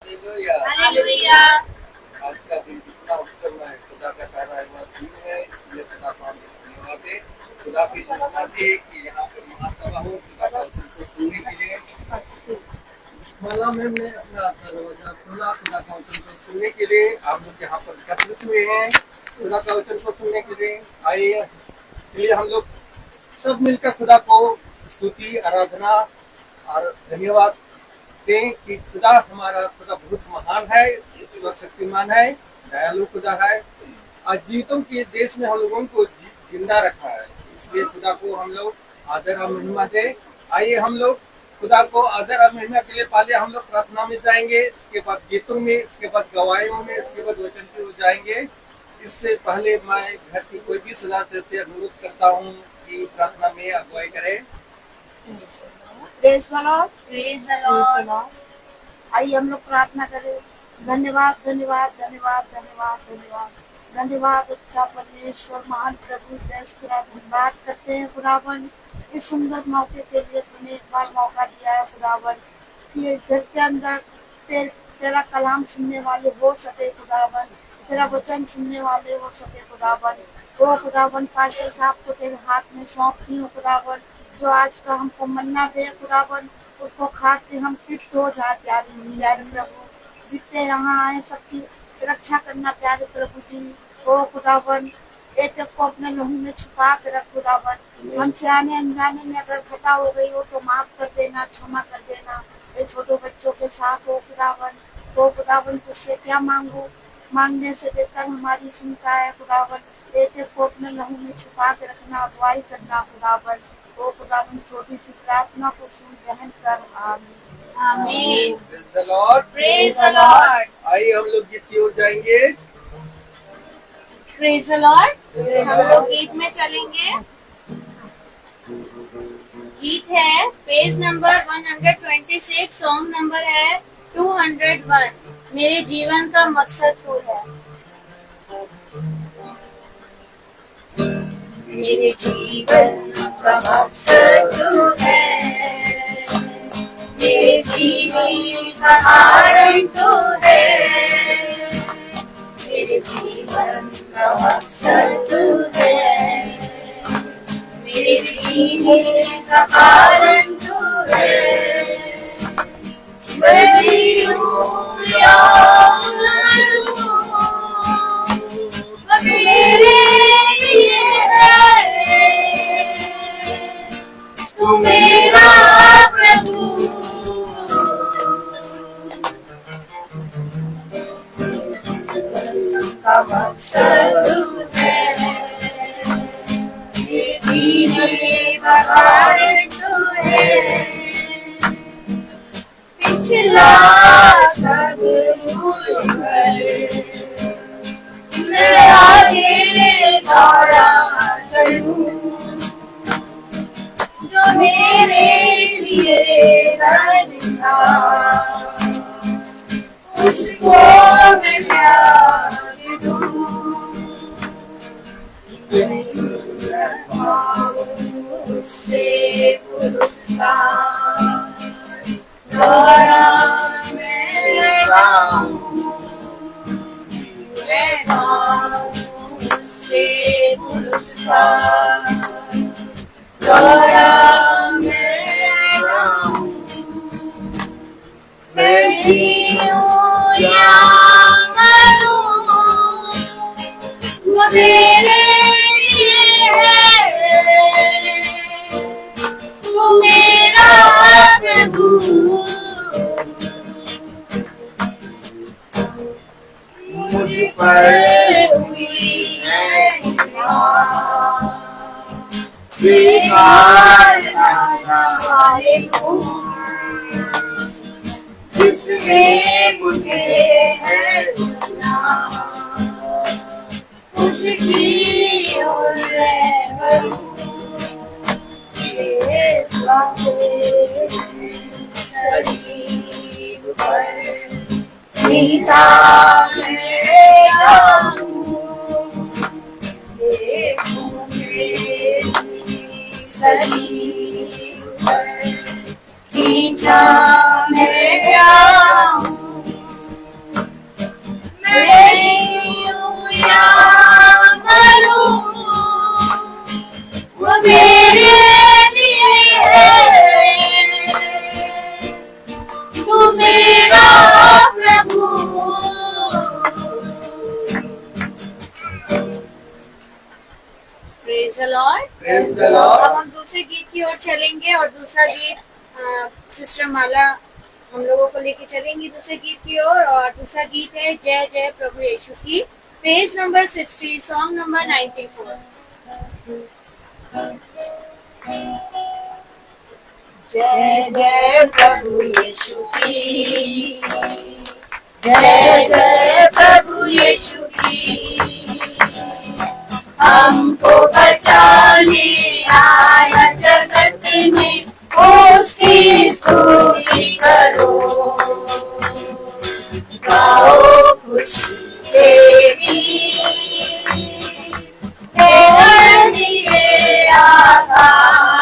Hallelujah. आज का दिन कितना उत्तम है, खुदा का ठहराया हुआ दिन है, इसलिए खुदा को हम धन्यवाद दें। खुदा की योजना थी कि यहाँ पर महासभा हो, खुदा का वचन को सुनने के लिए। माला में हमने अपना दरवाजा खोला खुदा का वचन को सुनने के लिए। आप लोग यहाँ पर एकत्रित हुए हैं खुदा का वचन को सुनने के लिए। आइए, इसलिए हम लोग सब मिलकर खुदा को स्तुति, आराधना और धन्यवाद दें कि खुदा हमारा खुदा बहुत महान है, सर्वशक्तिमान है, दयालु खुदा है। आज जीवितों के देश में हम लोगों को जिंदा रखा है, इसलिए खुदा को हम लोग आदर और महिमा दें। आइए हम लोग खुदा को आदर और महिमा के लिए पहले हम लोग प्रार्थना में जाएंगे, इसके बाद गीतों में, इसके बाद गवाहियों में, इसके बाद वचन की ओर जाएंगे। इससे पहले मैं घर की कोई भी सदस्य से अनुरोध करता हूँ कि प्रार्थना में अगुवाई करें। Praise the Lord, praise the Lord. आइए हम लोग प्रार्थना करें। धन्यवाद धन्यवाद धन्यवाद धन्यवाद धन्यवाद धन्यवाद उत्ता परमेश्वर महान प्रभु, तेरा धन्यवाद करते हैं खुदावन। इस सुंदर मौके के लिए तूने एक बार मौका दिया है खुदावन कि इस घर के अंदर तेरा कलाम सुनने वाले हो सके खुदावन, तेरा वचन सुनने वाले हो सके खुदावन। वो खुदावन पास्टर साहब को तेरे हाथ में सौंपती हूँ खुदावन, जो आज का हमको मन्ना दे खुदावन, उसको खा के हम तृप्त हो जाए प्यारे प्रभु। जितने यहाँ आए सबकी रक्षा करना प्यारे प्रभु जी। ओ खुदावन, एक को अपने लहू में छुपा के रख खुदावन। हमसे आने अनजाने में अगर खता हो गई हो तो माफ कर देना, क्षमा कर देना। ये छोटे बच्चों के साथ हो खुदावन। तो खुदावन तुझसे क्या मांगू, मांगने से बेहतर हमारी सुनता है खुदावन। एक को अपने लहू में छुपा के रखना, अगुवाई करना खुदावन। ओ खुदावन छोटी सी प्रार्थना को सुन ग्रहण कर, आमीन आमीन। Praise the Lord, praise the Lord. आइए हम लोग गीत की ओर जाएंगे। Praise the Lord. हम लोग गीत में चलेंगे। गीत है पेज नंबर 126, सॉन्ग नंबर है 201, मेरे जीवन का मकसद तू है। मेरे जीवन का मकसद तू है, मेरे जीवन का कारण तू है। मेरे जीवन का मकसद तू है, मेरे जीवन का कारण तू है। मैं जीऊं या मरूं, मेरे लिए है तू मेरा प्रभु। का मकसद तू है, ये जीने का कारण तू है। पिछला सब भूल कर मैं आगे दौड़ा चलूं, जो मेरे लिए था उसको मैं त्याग दूं। उससे पुरस्कार द्वारा मैं गाऊं, मैं गाऊं उससे पुरस्कार द्वारा मैं गाऊं। मैं जीऊं या मरूं, वो तेरे लिए है तू मेरा प्रभु। मुझ पर हुई है बेकार सारे जिसने मुझे है सुना, उसकी ओर मैं बढ़ूं। ये बातें शरीर पर नीचा मैं जाऊं, देखूं शरीर पर नीचा मैं जाऊं। चलेंगे और दूसरा गीत सिस्टर माला हम लोगों को लेके चलेंगी दूसरे गीत की ओर। और दूसरा गीत है जय जय प्रभु यीशु की, पेज नंबर 60, सॉन्ग नंबर 94। जय जय प्रभु यीशु की, जय जय प्रभु यीशु की, हमको बचाने आया जगत में, उसकी स्तुति करो, गाओ खुशी तेरी, दिए आकाश,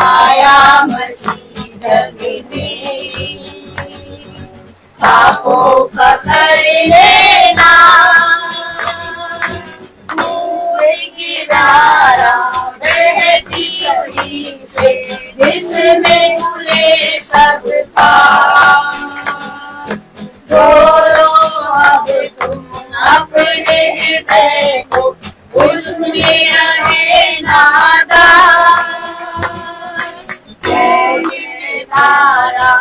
आया मसीह जग में, पापों का कर लेना, की धारा बहती सही से, जिसमें खुले सब पाप, बोलो अब तुम अपने हृदय को, उसमें रहे नादान, धारा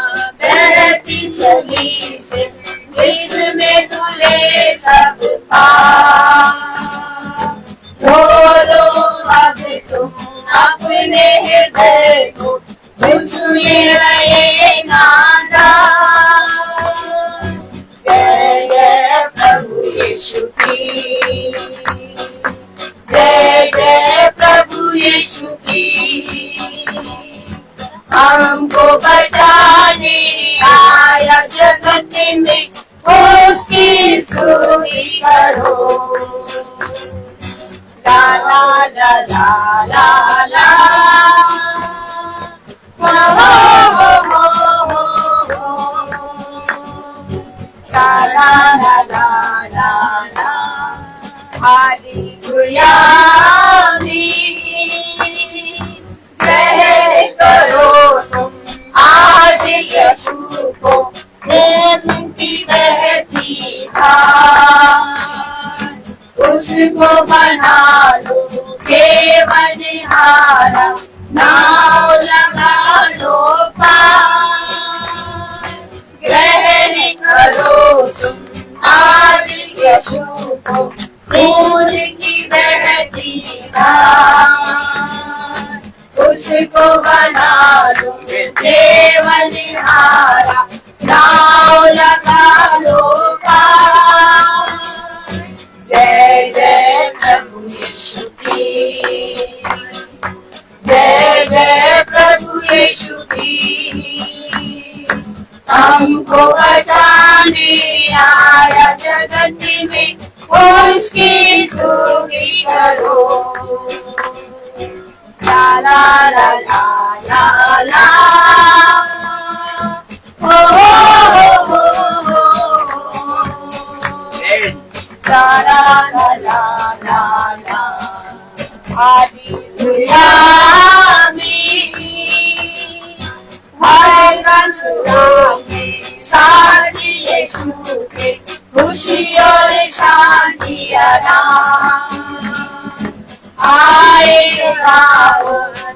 बहती सही से, जिसमें खुले सब पाप, बोलो अब तुम अपने हृदय को, उसमें रहे नादान। जय जय प्रभु यीशु की, जय जय प्रभु यीशु की, हमको बचाने आया जगत में, उसकी स्तुति करो, ला ला ला ला ला ला, हो हो हो हो, ला ला ला ला ला ला, हालेलुया ग्रहण करो तुम आज यीशु को, प्रेम की बहती धार, उसको बना लो केवलहारा, नाव लगा लो पार, ग्रहण करो तुम आज यीशु को, खून की बहती धार, उसको बना लो केवलहारा, नाव लगा लो पार। जय जय प्रभु यीशु की, जय जय प्रभु यीशु की, हमको बचाने आया जगत में, उसकी स्तुति करो, ला ला ला ला ला ला, हो हो हो हो, ला ला ला ला ला ला, हालेलुया हर रंग में साथ यीशु के, खुशी और शांति आएगा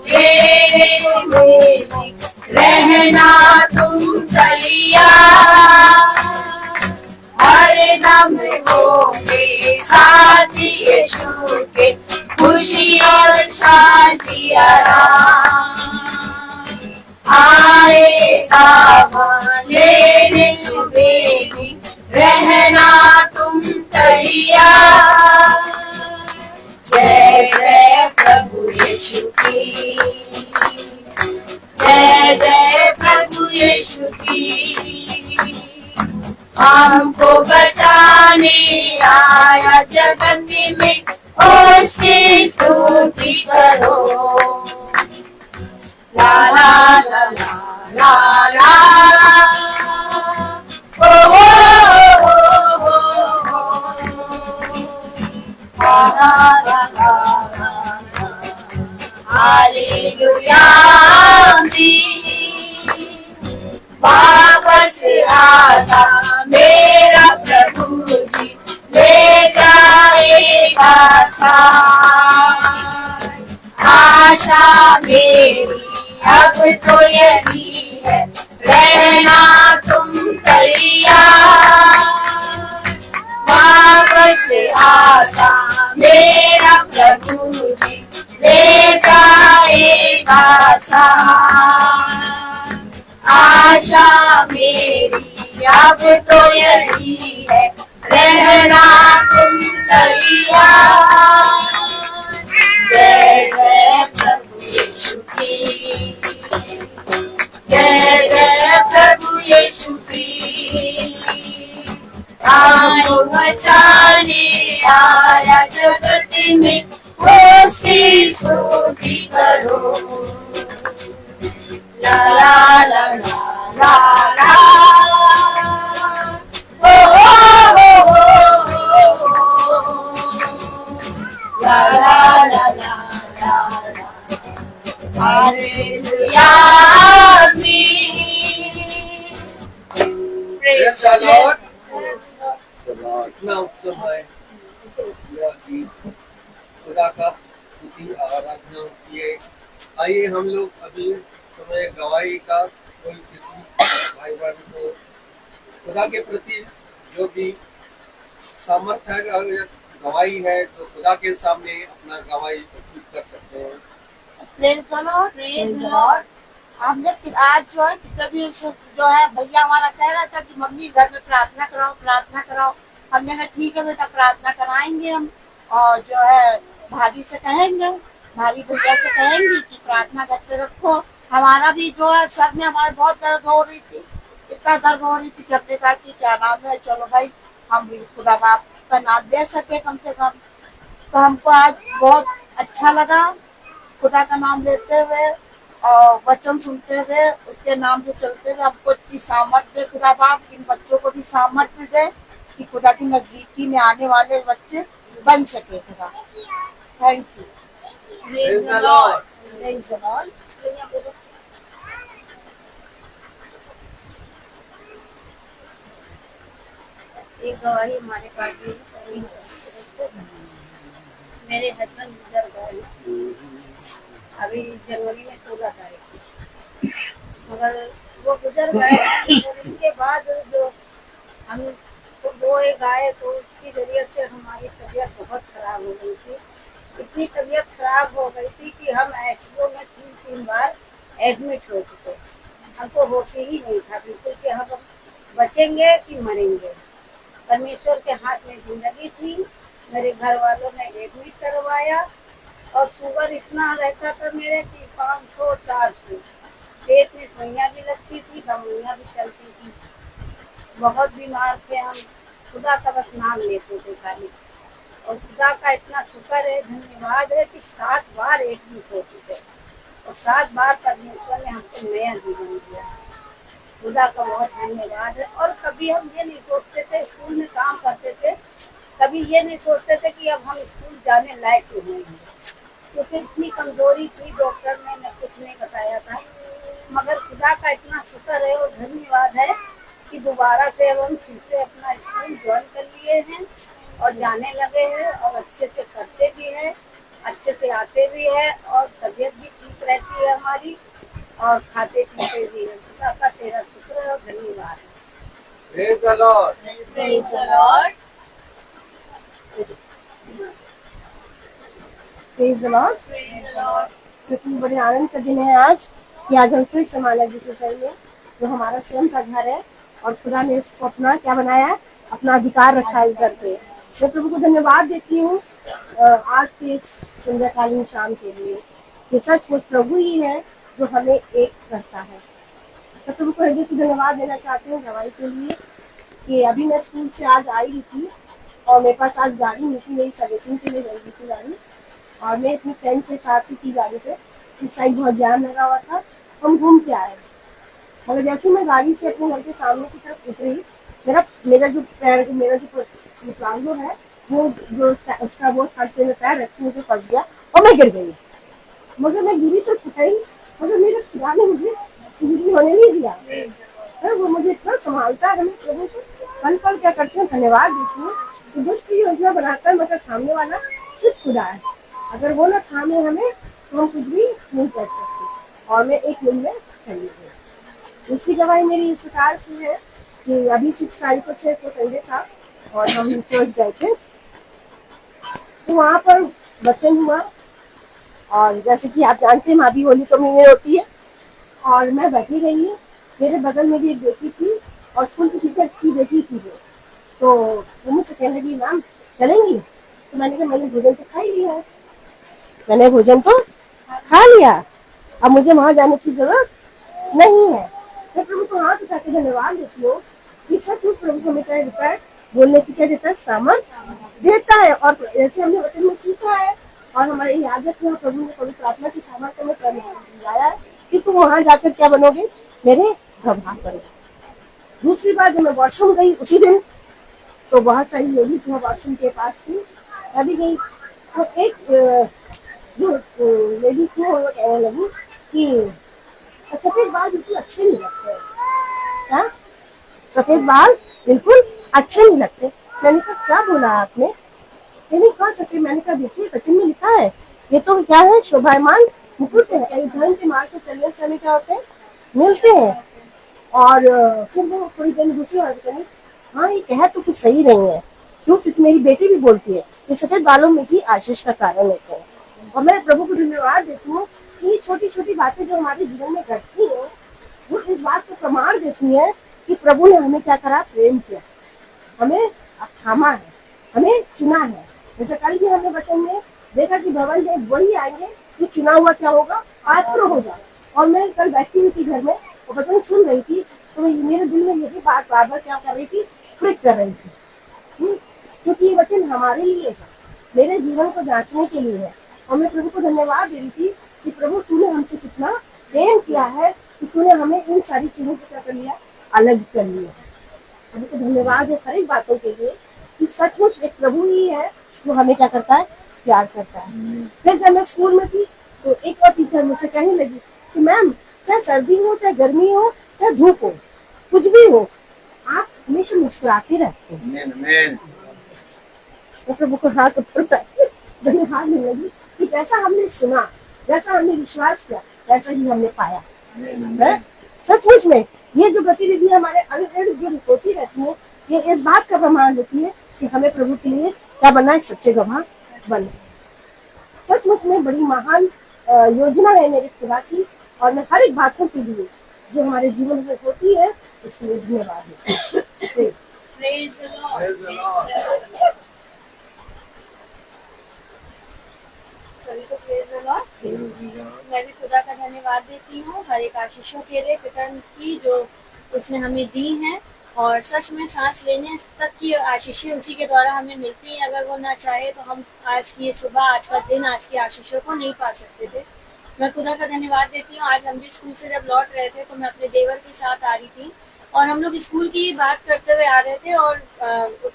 तेरे में, रहना तुम तैयार, हर दम होंगे साथ यीशु के, खुशी और शांति आएगा लेने सुबह, रहना तुम तैयार। जय जय प्रभु यीशु की, जय जय प्रभु यीशु की, हमको बचाने आया जगत में, उसकी स्तुति करो, ला ला ला ला ला ला, ओ हो हो हो, ला ला ला ला, हालेलुया वापस आता मेरा प्रभु जी, ले जाएगा साथ। आशा मेरी अब तो यही है, रहना तुम तैयार। वापस आता मेरा प्रभु जी, ले जाएगा साथ। आशा मेरी अब तो यही है, रहना तुम तैयार। जय जय प्रभु यीशु की, जय जय प्रभु यीशु की। आयो बचाने आया जगत में, उसकी स्तुति करो। ला ला ला ला ला, ओ हो हो ला ला ला ला ला, हालेलुया आमीन। Praise the Lord. इतना उत्सव है, पूरा गीत खुदा का स्तुति आराधना किए। आइए हम लोग अभी समय गवाही का, कोई किसी भाई बहन को खुदा के प्रति जो भी सामर्थ्य है, अगर गवाही है तो खुदा के सामने अपना गवाही प्रस्तुत कर सकते हैं। Praise the Lord, praise the Lord. हमने आज जो है कभी जो है भैया हमारा कह रहा था कि मम्मी घर में प्रार्थना कराओ, प्रार्थना कराओ। हमने कहा ठीक है बेटा, प्रार्थना कराएंगे हम। और जो है भाभी से कहेंगे, भाभी भैया से कहेंगी कि प्रार्थना करते रखो। हमारा भी जो है सर में हमारे बहुत दर्द हो रही थी, इतना दर्द हो रही थी कि हमने कहा कि क्या नाम है, चलो भाई हम भी खुदा बाप का नाम दे सके कम से कम। तो हमको आज बहुत अच्छा लगा खुदा का नाम लेते हुए और वचन सुनते हुए, उसके नाम से चलते हुए। हमको इतनी सामर्थ्य दे खुदा बाप, इन बच्चों को भी सामर्थ्य दे कि खुदा की नजदीकी में आने वाले बच्चे बन सके खुदा। Thank you. Praise the Lord. Praise the Lord. एक गवाही हमारे पास भी मेरे हस्बैंड गुजर गए अभी जनवरी में 16 तारीख को, मगर वो गुजर गए। उनके बाद जो हम तो बोए गाए तो उसकी जरिए से हमारी तबीयत बहुत खराब हो गई थी। इतनी तबीयत खराब हो गई थी कि हम आईसीयू में 3 बार एडमिट हो चुके। हमको होश ही नहीं था बिल्कुल कि हम बचेंगे कि मरेंगे। परमेश्वर के हाथ में जिंदगी थी। मेरे घर वालों ने एडमिट करवाया और शुगर इतना रहता था मेरे कि 500 400। पेट में सुइयां भी लगती थी, दवाइयां भी चलती थी। बहुत बीमार थे हम। खुदा का बस नाम लेते थे खाली। और खुदा का इतना शुक्र है, धन्यवाद है कि 7 बार एडमिट हो चुके और 7 बार परमेश्वर ने हमको नया जीवन दिया। खुदा का बहुत धन्यवाद है। और कभी हम ये नहीं सोचते थे, स्कूल में काम करते थे, कभी ये नहीं सोचते थे कि अब हम स्कूल जाने लायक नहीं हैं, क्योंकि इतनी कमजोरी थी। डॉक्टर ने कुछ नहीं बताया था, मगर खुदा का इतना शुक्र है और धन्यवाद है कि दोबारा से अब हम फिर से अपना स्कूल ज्वाइन कर लिए हैं और जाने लगे हैं और अच्छे से करते भी हैं, अच्छे से आते भी हैं और तबीयत भी ठीक रहती है हमारी और खाते पीते भी हैं। खुदा का तेरा शुक्र है और धन्यवाद। Praise the Lord. Praise the Lord. Praise the Lord. कितनी बड़े आनंद का दिन है आज कि आज हम फिर से माला जी के घर में, जो हमारा स्वयं का घर है और खुदा ने इसको अपना क्या बनाया है, अपना अधिकार रखा है इस घर पे। मैं प्रभु को धन्यवाद देती हूँ आज के इस संध्याकालीन शाम के लिए। ये सचमुच प्रभु ही है जो हमें एक करता है। मैं प्रभु को हृदय से धन्यवाद देना चाहती हूँ गवाही के लिए कि अभी मैं स्कूल से आज आई रही थी और मेरे पास आज गाड़ी नहीं थी, मेरी सर्विसिंग के लिए गई थी गाड़ी, और मैं अपनी फ्रेंड के साथ ही थी गाड़ी पे। इस साइड बहुत जाम लगा हुआ था, हम घूम के आए। मगर जैसे मैं गाड़ी से अपने घर के सामने की तरफ उतरी, मेरा जो प्लाजो है वो जो उसका वो फर्श में पैर रखी मुझे फंस गया और मैं गिर गई। मगर मैं गिरी तो फटाई, मगर मेरे खुदा ने मुझे गिरी होने नहीं दिया। वो मुझे इतना संभालता है। मैं प्रभु को पल पल क्या करती हूँ, धन्यवाद देती हूँ कि दुष्ट की योजना बनाता है मगर सामने वाला सिर्फ खुदा है। अगर वो ना थामे हमें तो हम कुछ भी नहीं कर सकते, और मैं एक मिल में खड़ी हूँ। दूसरी गवाही मेरी इस प्रकार से है कि अभी 6 तारीख को 6 को संडे था और हम चर्च गए थे, तो वहाँ पर वचन हुआ, और जैसे कि आप जानते हैं भाभी होली तो महीने होती है, और मैं बैठी रही हूँ, मेरे बगल में भी एक बेटी थी और स्कूल की टीचर की बेटी थी वो, तो वो मुझसे कहने लगी मैम चलेंगी, तो मैंने कहा मैंने भोजन तो खा ही लिया है, मैंने भोजन तो खा लिया, अब मुझे वहां जाने की जरूरत नहीं है। मैं प्रभु को हाथ उठा के धन्यवाद देती हूँ कि सब कुछ प्रभु हमें क्या देता है, बोलने की क्या देता है, सामर्थ देता है, और जैसे हमने वचन में सीखा है और हमारे याद रखना, प्रभु ने पवित्र आत्मा की सामर्थ्य में दिलाया है कि तुम वहां जाकर क्या बनोगे, मेरे गवाह करोगे। दूसरी बार जब मैं वॉशरूम गई उसी दिन, तो बहुत सारी लेडीज वहाँ वॉशरूम के पास थी, अभी गई तो एक जो लेडी थी वो कहने लगी कि सफेद बाल बिल्कुल अच्छे नहीं लगते, हाँ सफेद बाल बिल्कुल अच्छे नहीं लगते। मैंने कहा क्या बोला आपने, मैंने कहा सफेद, मैंने कहा देखिए वचन में लिखा है ये तो क्या है, शोभायमान मुकुट है, धर्म के मार्ग पर चलने से हमें क्या होते हैं, मिलते हैं। और फिर वो थोड़ी देर दूसरी बात करी, हाँ ये कह तो कुछ सही नहीं है, क्यों, क्योंकि मेरी बेटी भी बोलती है कि सफेद बालों में ही आशीष का कारण होते हैं। और मैं प्रभु को धन्यवाद देती हूँ कि छोटी छोटी बातें जो हमारे जीवन में घटती हैं वो इस बात को प्रमाण देती है कि प्रभु ने हमें क्या करा, प्रेम किया, हमें थामा है, हमें चुना है। जैसे कल भी हमने वचन में देखा कि भवन में वही आएंगे जो चुना हुआ क्या होगा, पात्र होगा। और मैं कल बैठी हुई थी घर में और वचन सुन रही थी, तो मेरे दिल में यही बात बार बार क्या कर रही थी, क्लिक कर रही थी, क्योंकि ये वचन हमारे लिए है, मेरे जीवन को जांचने के लिए है। और मैं प्रभु को धन्यवाद दे रही थी कि प्रभु तूने हमसे कितना प्रेम किया है कि तूने हमें इन सारी चीजों से क्या कर लिया, अलग कर लिया। प्रभु को धन्यवाद है हर एक बातों के लिए कि सचमुच एक प्रभु ही है जो हमें क्या करता है, प्यार करता है। फिर जब मैं स्कूल में थी तो एक और टीचर मुझसे कहने लगी कि मैम चाहे सर्दी हो, चाहे गर्मी हो, चाहे धूप हो, कुछ भी हो, आप हमेशा मुस्कुराते रहते हैं। तो प्रभु को हाथ धन्यवाद देने लगी कि जैसा हमने सुना, जैसा हमने विश्वास किया, वैसा ही हमने पाया। सचमुच में ये जो गतिविधि हमारे इर्द गिर्द होती रहती है, ये इस बात का प्रमाण देती है कि हमें प्रभु के लिए क्या बनना है, सच्चे गवाह बनना। सचमुच में बड़ी महान योजना है मेरे खुदा की, और मैं हर एक बातों के लिए जो हमारे जीवन में होती है इसके लिए धन्यवाद देती हूँ। Praise the Lord. सभी को प्रेज द लॉर्ड। मैं भी खुदा का धन्यवाद देती हूँ हर एक आशीषों के लिए, पिता की जो उसने हमें दी हैं, और सच में सांस लेने तक की आशीषें उसी के द्वारा हमें मिलती हैं। अगर वो ना चाहे तो हम आज की ये सुबह, आज का दिन, आज की आशीषों को नहीं पा सकते थे। मैं खुदा का धन्यवाद देती हूँ। आज हम भी स्कूल से जब लौट रहे थे तो मैं अपने देवर के साथ आ रही थी और हम लोग स्कूल की बात करते हुए आ रहे थे, और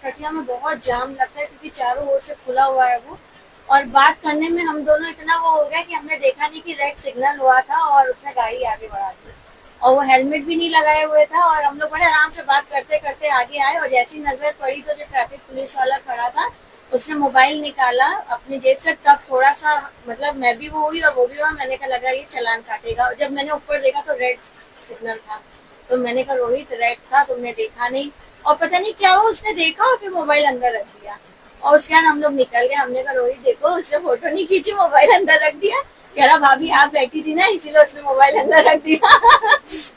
खटिया में बहुत जाम लगता है क्योंकि चारों ओर से खुला हुआ है वो, और बात करने में हम दोनों इतना वो हो गया कि हमने देखा नहीं कि रेड सिग्नल हुआ था और उसने गाड़ी आगे बढ़ा दी, और वो हेलमेट भी नहीं लगाए हुए था, और हम लोग बड़े आराम से बात करते करते आगे आए, और जैसी नजर पड़ी तो जो ट्रैफिक पुलिस वाला खड़ा था उसने मोबाइल निकाला अपनी जेब से, तब थोड़ा सा मतलब मैं भी वो हुई और वो भी हुआ, मैंने कहा लगा ये चालान काटेगा। और जब मैंने ऊपर देखा तो रेड सिग्नल था, तो मैंने कहा रोहित रेड था, तुमने देखा नहीं, और पता नहीं क्या हुआ, उसने देखा और फिर मोबाइल अंदर रख दिया, और उसके बाद हम लोग निकल गए। हमने कहा रोहित देखो उसने फोटो नहीं खींची, मोबाइल अंदर रख दिया। कह रहा भाभी आप बैठी थी ना इसीलिए उसने मोबाइल अंदर रख दिया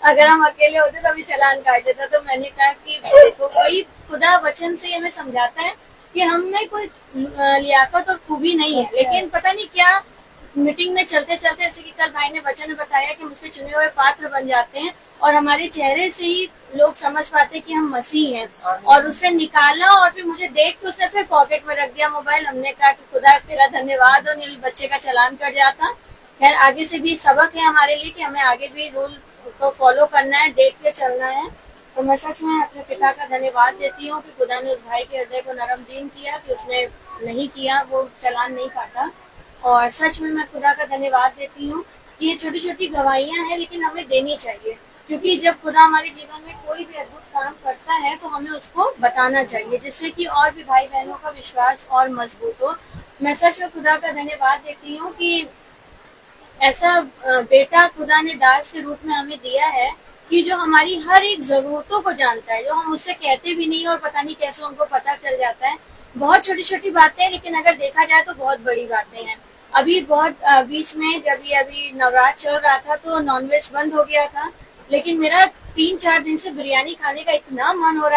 अगर हम अकेले होते तो अभी चालान काट देता। तो मैंने कहा कि देखो कोई खुदा वचन से हमें समझाता है कि हम में कोई लियाकत और खूबी नहीं है, लेकिन पता नहीं क्या मीटिंग में चलते चलते, जैसे कि कल भाई ने वचन में बताया कि हम उसके चुने हुए पात्र बन जाते हैं, और हमारे चेहरे से ही लोग समझ पाते हैं कि हम मसीह हैं। और उसने निकाला और फिर मुझे देख के उसने फिर पॉकेट में रख दिया मोबाइल। हमने कहा कि खुदा तेरा धन्यवाद हो, नहीं बच्चे का चालान कट जाता। खैर आगे से भी सबक है हमारे लिए कि हमें आगे भी रूल को फॉलो करना है, देख के चलना है। तो मैं सच में अपने पिता का धन्यवाद देती हूँ कि खुदा ने उस भाई के हृदय को नरम दीन किया कि उसने नहीं किया, वो चालान नहीं काटा। और सच में मैं खुदा का धन्यवाद देती हूँ कि ये छोटी छोटी गवाहियां हैं, लेकिन हमें देनी चाहिए, क्योंकि जब खुदा हमारे जीवन में कोई भी अद्भुत काम करता है तो हमें उसको बताना चाहिए, जिससे कि और भी भाई बहनों का विश्वास और मजबूत हो। मैं सच में खुदा का धन्यवाद देती हूँ कि ऐसा बेटा खुदा ने दास के रूप में हमें दिया है कि जो हमारी हर एक जरूरतों को जानता है, जो हम उससे कहते भी नहीं और पता नहीं कैसे उनको पता चल जाता है। बहुत छोटी छोटी बातें हैं, लेकिन अगर देखा जाए तो बहुत बड़ी बातें हैं। अभी बहुत बीच में जब ये अभी नवरात्र चल रहा था तो नॉनवेज बंद हो गया था, लेकिन मेरा 3-4 दिन से बिरयानी खाने का इतना मन हो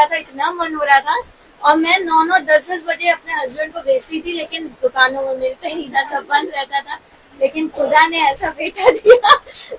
रहा था और मैं 9-9 10-10 बजे अपने हस्बैंड को भेजती थी, लेकिन दुकानों में मिलता ही नहीं था, सब बंद रहता था। लेकिन खुदा ने ऐसा बेटा दिया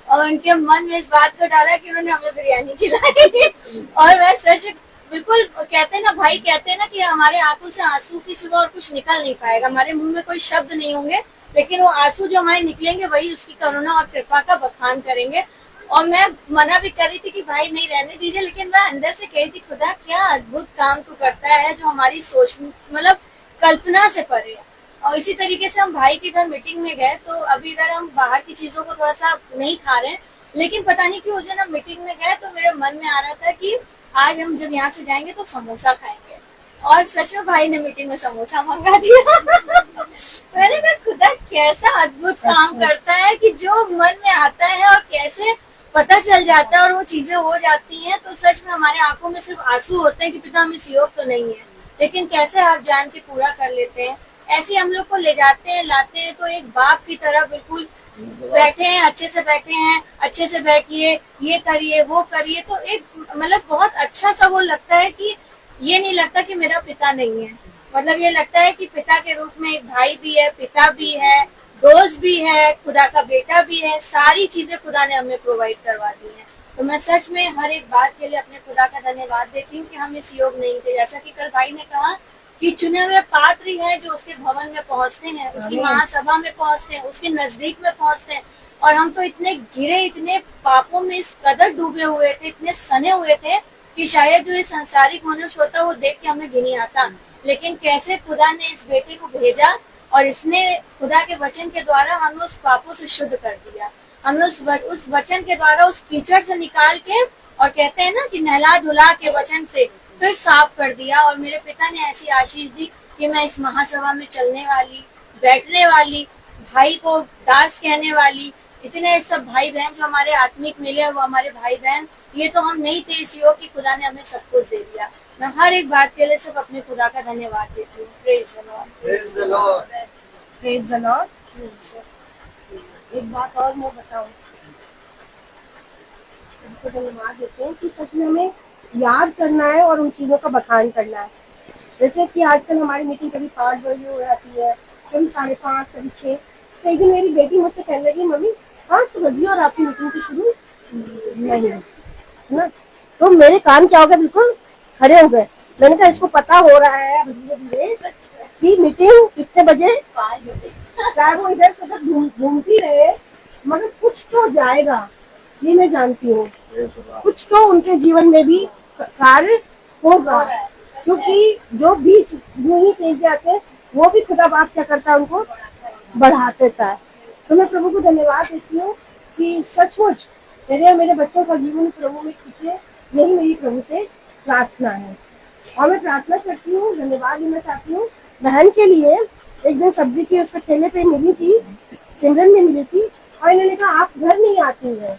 और उनके मन में इस बात को डाला कि उन्होंने हमें बिरयानी खिलाई। और मैं सच बिल्कुल कहते हैं ना भाई, कहते हैं ना कि हमारे आंखों से आंसू के सिवा और कुछ निकल नहीं पाएगा, हमारे मुंह में कोई शब्द नहीं होंगे, लेकिन वो आंसू जो हमारे निकलेंगे वही उसकी करुणा और कृपा का बखान करेंगे। और मैं मना भी कर रही थी कि भाई नहीं रहने दीजिए, लेकिन मैं अंदर से कह रही थी खुदा क्या अद्भुत काम तू करता है जो हमारी सोच मतलब कल्पना से परे है। और इसी तरीके से हम भाई के घर मीटिंग में गए, तो अभी इधर हम बाहर की चीजों को थोड़ा सा नहीं खा रहे हैं, लेकिन पता नहीं क्यों उस दिन हम मीटिंग में गए तो मेरे मन में आ रहा था कि आज हम जब यहाँ से जाएंगे तो समोसा खाएंगे। और सच में भाई ने मीटिंग में समोसा मंगा दिया। मैंने कहा खुदा कैसा अद्भुत काम करता है कि जो मन में आता है और कैसे पता चल जाता है और वो चीजें हो जाती हैं। तो सच में हमारे आंखों में सिर्फ आंसू होते हैं कि पिता हम इस योग तो नहीं है, लेकिन कैसे आप जान के पूरा कर लेते हैं। ऐसे हम लोग को ले जाते हैं लाते हैं, तो एक बाप की तरह बिल्कुल बैठे हैं, अच्छे से बैठे हैं, अच्छे से बैठिए, ये करिए वो करिए, तो एक मतलब बहुत अच्छा सा वो लगता है कि ये नहीं लगता कि मेरा पिता नहीं है, मतलब ये लगता है कि पिता के रूप में एक भाई भी है, पिता भी है, दोस्त भी है, खुदा का बेटा भी है, सारी चीजें खुदा ने हमें प्रोवाइड करवा दी है। तो मैं सच में हर एक बात के लिए अपने खुदा का धन्यवाद देती हूँ कि हम इस योग नहीं थे। जैसा कि कल भाई ने कहा कि चुने हुए पात्र हैं जो उसके भवन में पहुंचते हैं, उसकी महासभा में पहुंचते हैं, उसके नजदीक में पहुंचते हैं। और हम तो इतने गिरे, इतने पापों में इस कदर डूबे हुए थे, इतने सने हुए थे कि शायद जो ये संसारिक मनुष्य होता वो देख के हमें घिनी आता। लेकिन कैसे खुदा ने इस बेटे को भेजा और इसने खुदा के वचन के द्वारा हमें उस पापों से शुद्ध कर दिया, हमें उस वचन के द्वारा उस कीचड़ से निकाल के, और कहते हैं ना कि नहला धुला के वचन से फिर साफ कर दिया। और मेरे पिता ने ऐसी आशीष दी कि मैं इस महासभा में चलने वाली, बैठने वाली, भाई को दास कहने वाली, इतने सब भाई बहन जो हमारे आत्मिक मिले वो हमारे भाई बहन, ये तो हम नहीं थे इस योग की खुदा ने हमें सब कुछ दे दिया। मैं हर एक बात के लिए सिर्फ अपने खुदा का धन्यवाद देती हूँ। Praise the Lord, praise the Lord, praise the Lord. एक बात और मैं बताऊं, उनको धन्यवाद देते हैं कि सच में हमें याद करना है और उन चीजों का बखान करना है। जैसे कि आजकल हमारी मीटिंग कभी 5 बजे हो जाती है, कभी 5:30, कभी 6। तो एक दिन मेरी बेटी मुझसे कहने लगी, मम्मी 5 बजे और आपकी मीटिंग की शुरू नहीं है ना। तो मेरे कान क्या हो गए, बिल्कुल खड़े हो गए। मैंने कहा इसको पता हो रहा है धीरे धीरे कि मीटिंग कितने बजे, 5 बजे। चाहे वो इधर से उधर घूमती रहे, मगर कुछ तो जाएगा, ये मैं जानती हूँ। कुछ तो उनके जीवन में भी कार्य होगा, क्योंकि जो बीच यूं ही तेज जाते हैं वो भी खुदा बाप क्या करता है, उनको बढ़ा देता है। तो मैं प्रभु को धन्यवाद देती हूँ कि सचमुच मेरे बच्चों का जीवन प्रभु में खींचे, यही मेरी प्रभु से प्रार्थना है। और मैं प्रार्थना करती हूँ, धन्यवाद देना चाहती हूँ बहन के लिए। एक दिन सब्जी की उसके ठेले पे मिली थी, सिमरन में मिली थी, और इन्होंने कहा आप घर नहीं आती है।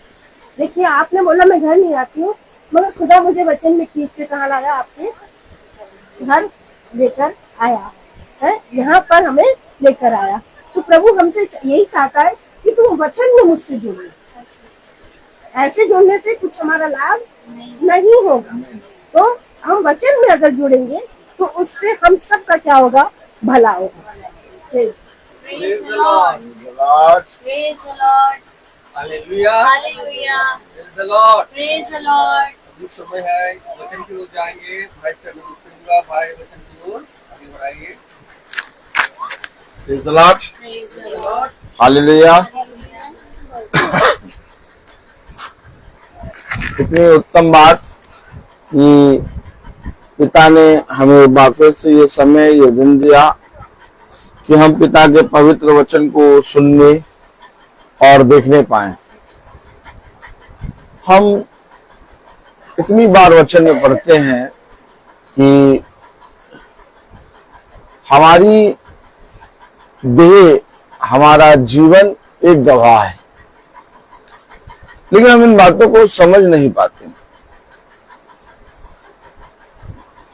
देखिए आपने बोला मैं घर नहीं आती हूँ, मगर खुदा मुझे वचन में खींच के कहा लाया, आपके घर लेकर आया है, यहाँ पर हमें लेकर आया। तो प्रभु हमसे यही चाहता है कि तुम वचन में मुझसे जुड़ो। ऐसे जुड़ने से कुछ हमारा लाभ नहीं होगा। तो हम वचन में अगर जुड़ेंगे तो उससे हम सबका क्या होगा, भला होगा। Praise the Lord, praise the Lord, hallelujah, hallelujah, praise the Lord. praise the Lord. अभी समय है वचन की ओर जाएंगे। भाई से अनुरोध करूंगा, भाई वचन की ओर आगे बढ़ाइए। Praise the Lord, Praise the Lord, hallelujah. hallelujah. इतनी उत्तम बात कि पिता ने हमें वापस से ये समय, ये दिन दिया कि हम पिता के पवित्र वचन को सुनने और देखने पाए। हम इतनी बार वचन में पढ़ते हैं कि हमारी देह, हमारा जीवन एक गवाह है। लेकिन हम इन बातों को समझ नहीं पाते।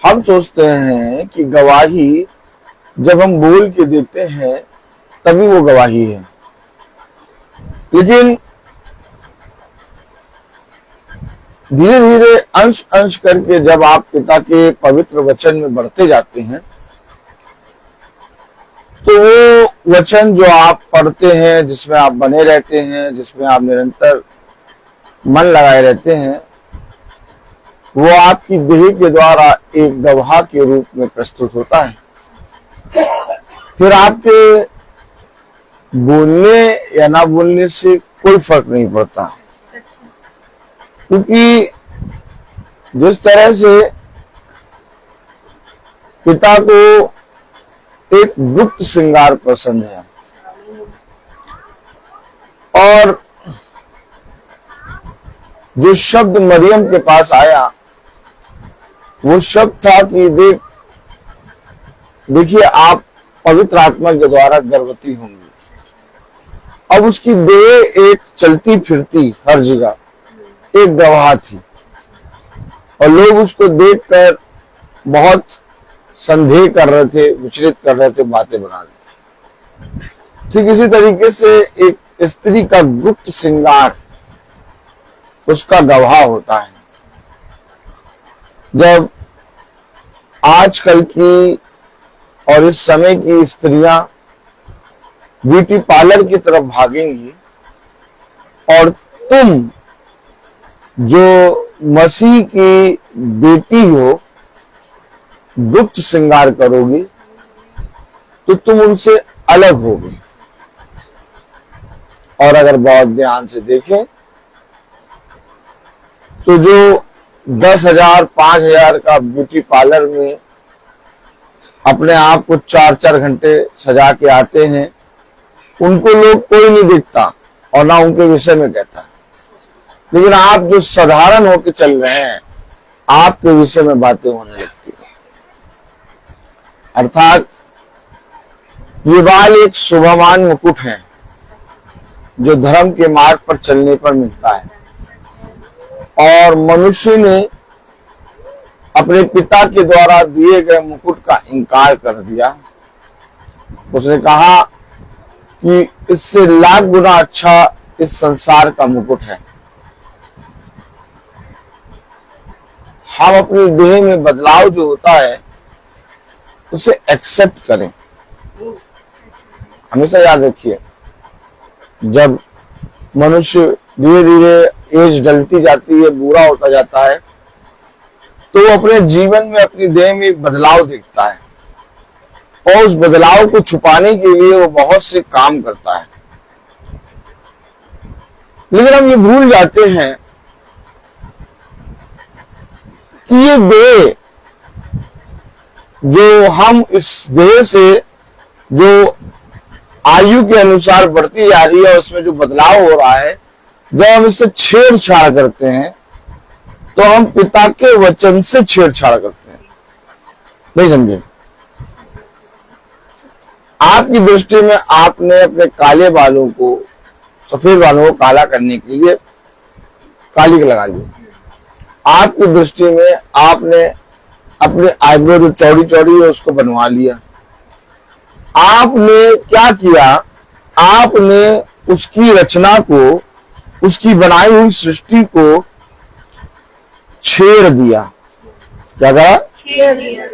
हम सोचते हैं कि गवाही जब हम बोल के देते हैं तभी वो गवाही है, लेकिन धीरे धीरे अंश अंश करके जब आप पिता के पवित्र वचन में बढ़ते जाते हैं तो वो वचन जो आप पढ़ते हैं, जिसमें आप बने रहते हैं, जिसमें आप निरंतर मन लगाए रहते हैं, वो आपकी देह के द्वारा एक गवाह के रूप में प्रस्तुत होता है। फिर आपके बोलने या ना बोलने से कोई फर्क नहीं पड़ता, क्योंकि जिस तरह से पिता को एक गुप्त श्रृंगार पसंद है, और जो शब्द मरियम के पास आया वो शब्द था कि देखिए आप पवित्र आत्मा के द्वारा गर्भवती होंगी। अब उसकी देह एक चलती फिरती हर जगह एक गवाह थी, और लोग उसको देखकर बहुत संदेह कर रहे थे, विचलित कर रहे थे, बातें बना रहे थे। ठीक इसी तरीके से एक स्त्री का गुप्त श्रृंगार उसका गवाह होता है। जब आजकल की और इस समय की स्त्रियां ब्यूटी पार्लर की तरफ भागेंगी और तुम जो मसीह की बेटी हो गुप्त श्रृंगार करोगी तो तुम उनसे अलग होगी। और अगर बहुत ध्यान से देखें तो जो 10,000 5,000 का ब्यूटी पार्लर में अपने आप को 4-4 घंटे सजा के आते हैं, उनको लोग कोई नहीं देखता और ना उनके विषय में कहता। लेकिन आप जो साधारण होकर चल रहे हैं आपके विषय में बातें होने लगती है। अर्थात ये बाल एक शोभामान मुकुट है जो धर्म के मार्ग पर चलने पर मिलता है, और मनुष्य ने अपने पिता के द्वारा दिए गए मुकुट का इनकार कर दिया। उसने कहा कि इससे लाख गुना अच्छा इस संसार का मुकुट है। हम अपनी देह में बदलाव जो होता है उसे एक्सेप्ट करें। हमेशा याद रखिए, जब मनुष्य धीरे धीरे एज डलती जाती है, बूढ़ा होता जाता है, तो वो अपने जीवन में अपनी देह में बदलाव देखता है, और उस बदलाव को छुपाने के लिए वो बहुत से काम करता है। लेकिन हम ये भूल जाते हैं कि ये देह जो हम इस देह से जो आयु के अनुसार बढ़ती जा रही है उसमें जो बदलाव हो रहा है, जब हम इससे छेड़छाड़ करते हैं तो हम पिता के वचन से छेड़छाड़ करते हैं। नहीं समझे? आपकी दृष्टि में आपने अपने काले बालों को, सफेद बालों को काला करने के लिए कालिक लगा ली। आपकी दृष्टि में आपने अपने आईब्रो जो चौड़ी चौड़ी है उसको बनवा लिया। आपने क्या किया? आपने उसकी रचना को, उसकी बनाई हुई सृष्टि को छेड़ दिया। क्या कहा? छेड़ दिया।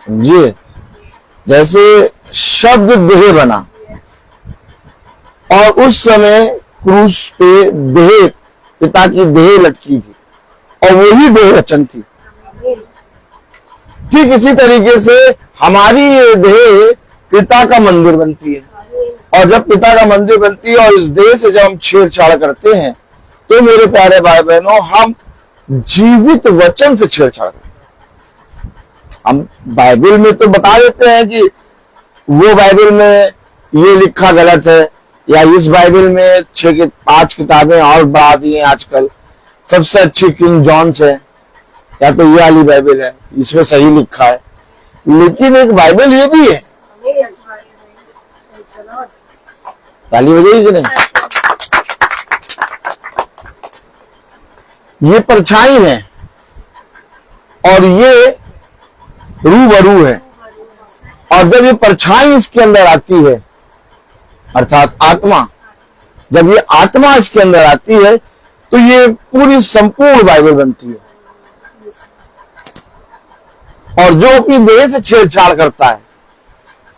जी, जैसे शब्द देह बना, और उस समय क्रूस पे देह, पिता की देह लटकी थी, और वही देह रचन थी। ठीक इसी तरीके से हमारी ये देह पिता का मंदिर बनती है, और जब पिता का मंदिर बनती है और इस देह से जब हम छेड़छाड़ करते हैं तो मेरे प्यारे भाई बहनों, हम जीवित वचन से छेड़छाड़ करते हैं। हम बाइबल में तो बता देते हैं कि वो बाइबल में ये लिखा गलत है, या इस बाइबल में 5 किताबें और बढ़ा दी हैं आजकल, सबसे अच्छी किंग जॉन्स है, या तो ये वाली बाइबल है, इसमें सही लिखा है। लेकिन एक बाइबल ये भी है। ताली बजेगी कि नहीं? ये परछाई है और ये रूबरू है। और जब ये परछाई इसके अंदर आती है अर्थात आत्मा, जब ये आत्मा इसके अंदर आती है तो ये पूरी संपूर्ण बाइबल बनती है। और जो अपनी देह से छेड़छाड़ करता है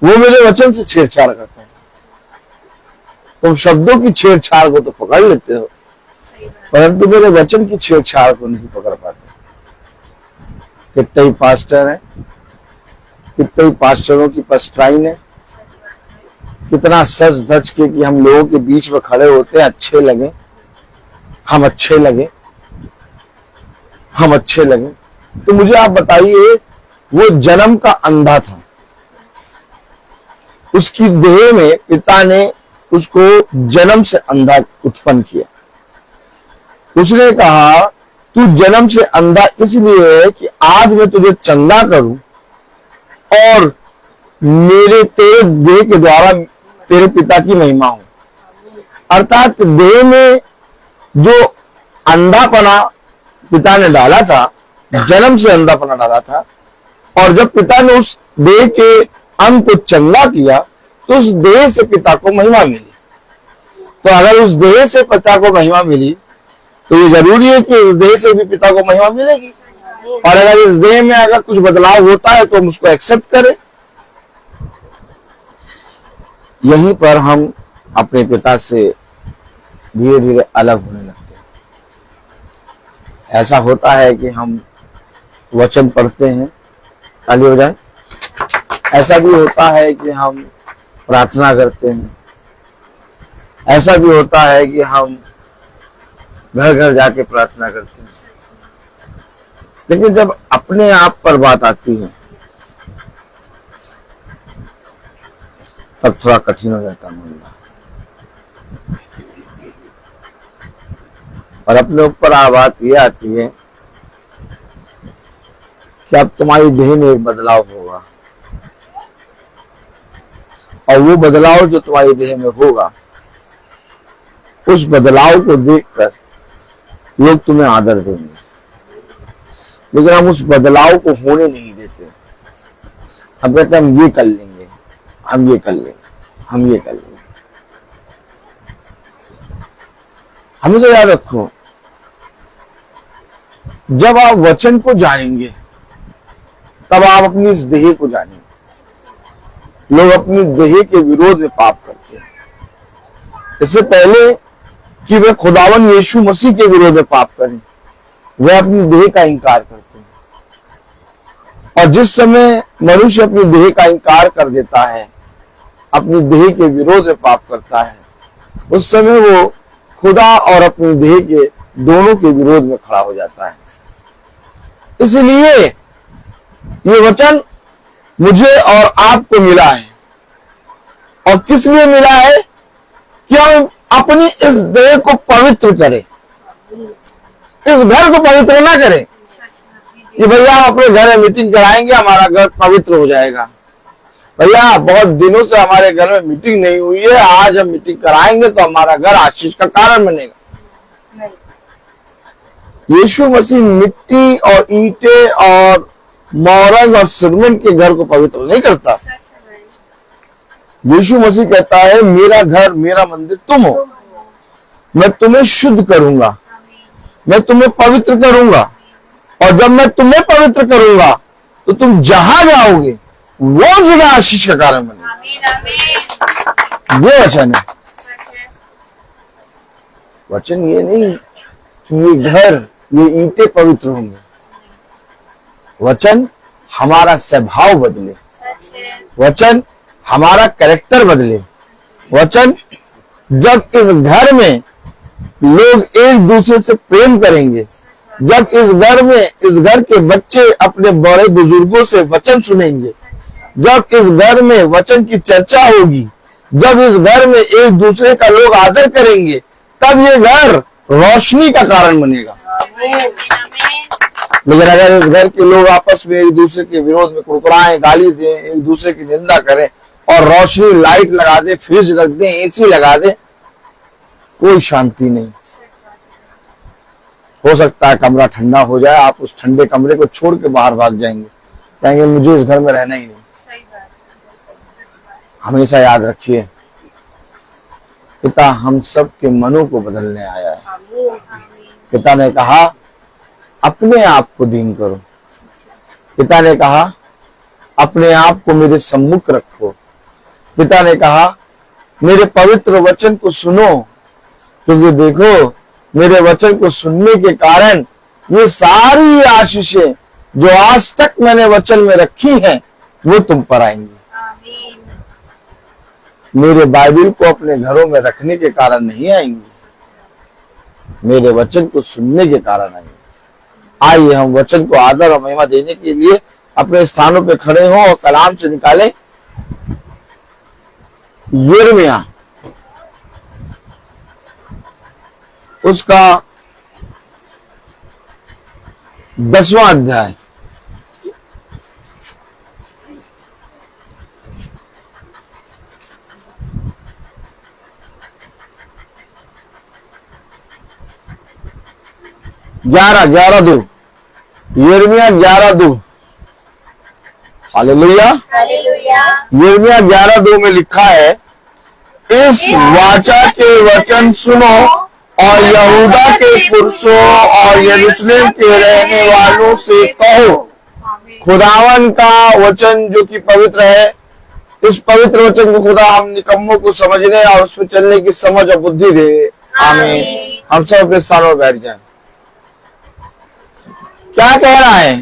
वो मेरे वचन से छेड़छाड़ करता है। तुम शब्दों की छेड़छाड़ को तो पकड़ लेते हो, परंतु मेरे वचन की छेड़छाड़ को नहीं पकड़ पाते। कितने ही पास्टर हैं, कितने ही पास्टरों की पस्ट्राइन है, कितना सज धज के कि हम लोगों के बीच में खड़े होते हैं, अच्छे लगे, हम अच्छे लगे, हम अच्छे लगे। तो मुझे आप बताइए, वो जन्म का अंधा था, उसकी देह में पिता ने उसको जन्म से अंधा उत्पन्न किया। उसने कहा तू जन्म से अंधा इसलिए है कि आज मैं तुझे चंगा करूं और मेरे तेरे देह के द्वारा तेरे पिता की महिमा हो। अर्थात देह में जो अंधापना पिता ने डाला था, जन्म से अंधापना डाला था, और जब पिता ने उस देह के अंग को चंगा किया तो उस देह से पिता को महिमा मिली। तो अगर उस देह से पिता को महिमा मिली तो ये जरूरी है कि इस देह से भी पिता को महिमा मिलेगी। और अगर इस देह में अगर कुछ बदलाव होता है तो हम उसको एक्सेप्ट करें। यहीं पर हम अपने पिता से धीरे धीरे अलग होने लगते हैं। ऐसा होता है कि हम वचन पढ़ते हैं, ताली हो जाए। ऐसा भी होता है कि हम प्रार्थना करते हैं, ऐसा भी होता है कि हम घर घर जाके प्रार्थना करते हैं, लेकिन जब अपने आप पर बात आती है तब थोड़ा कठिन हो जाता मामला। और अपने ऊपर बात ये आती है कि अब तुम्हारी देह में एक बदलाव होगा, और वो बदलाव जो तुम्हारी देह में होगा, उस बदलाव को देखकर लोग तुम्हें आदर देंगे, लेकिन हम उस बदलाव को होने नहीं देते। हम कहते हैं हम ये कर लेंगे, हम ये कर लेंगे, हम ये कर लेंगे। हमेशा याद रखो, जब आप वचन को जानेंगे तब आप अपनी इस देह को जानेंगे। लोग अपनी देह के विरोध में पाप करते हैं, इससे पहले कि वे खुदावन यीशु मसीह के विरोध में पाप करें, वे अपनी देह का इंकार करते हैं। और जिस समय मनुष्य अपनी देह का इंकार कर देता है, अपनी देह के विरोध में पाप करता है, उस समय वो खुदा और अपनी देह के दोनों के विरोध में खड़ा हो जाता है। इसलिए ये वचन मुझे और आपको मिला है। और किस लिए मिला है? कि हम अपनी इस देह को पवित्र करें, इस घर को पवित्र ना करें कि भैया हम अपने घर में मीटिंग कराएंगे, हमारा घर पवित्र हो जाएगा। भैया बहुत दिनों से हमारे घर में मीटिंग नहीं हुई है, आज हम मीटिंग कराएंगे तो हमारा घर आशीष का कारण बनेगा। यीशु मसीह मिट्टी और ईंटे और मोरंग और सीमेंट के घर को पवित्र नहीं करता। यीशु मसीह कहता है मेरा घर मेरा मंदिर तुम हो, मैं तुम्हें शुद्ध करूंगा, मैं तुम्हें पवित्र करूंगा, और जब मैं तुम्हें पवित्र करूंगा तो तुम जहां जाओगे वो जगह आशीष का कारण बनेगा। वो वचन है। वचन ये नहीं कि ये घर ये ईंटें पवित्र होंगे। वचन हमारा स्वभाव बदले, वचन हमारा कैरेक्टर बदले। वचन जब इस घर में लोग एक दूसरे से प्रेम करेंगे, जब इस घर में इस घर के बच्चे अपने बड़े बुजुर्गों से वचन सुनेंगे, जब इस घर में वचन की चर्चा होगी, जब इस घर में एक दूसरे का लोग आदर करेंगे, तब ये घर रोशनी का कारण बनेगा। लेकिन अगर इस घर के लोग आपस में एक दूसरे के विरोध में कुड़कुड़ाएं, गाली दें, एक दूसरे की निंदा करें और रोशनी लाइट लगा दे, फ्रिज रख दें, एसी लगा दे, कोई शांति नहीं, हो सकता है कमरा ठंडा हो जाए, आप उस ठंडे कमरे को छोड़ के बाहर भाग जाएंगे, कहेंगे मुझे इस घर में रहना ही नहीं। सही बात। हमेशा याद रखिए, पिता हम सब के मनों को बदलने आया है। आमीन। पिता ने कहा अपने आप को दीन करो, पिता ने कहा अपने आप को मेरे सम्मुख रखो, पिता ने कहा मेरे पवित्र वचन को सुनो, क्योंकि देखो मेरे वचन को सुनने के कारण ये सारी आशीषें जो आज तक मैंने वचन में रखी हैं वो तुम पर आएंगी। आमीन। मेरे बाइबल को अपने घरों में रखने के कारण नहीं आएंगी, मेरे वचन को सुनने के कारण आएंगे। आइए हम वचन को आदर और महिमा देने के लिए अपने स्थानों पे खड़े हों और कलाम से निकालें यिर्मयाह उसका 10वां अध्याय। ग्यारह दो, यिर्मयाह 11:2। हालेलुया। हालेलुया। यिर्मयाह 11:2 में लिखा है, इस वाचा के वचन सुनो और यहूदा के पुरुषों और यरूशलेम के रहने वालों से कहो। खुदावन का वचन जो कि पवित्र है, इस पवित्र वचन को खुदा हम निकम्मों को समझने और उस पर चलने की समझ और बुद्धि दे। आमीन। हम सब अपने स्थानों पर बैठ जाएं। क्या कह रहा है,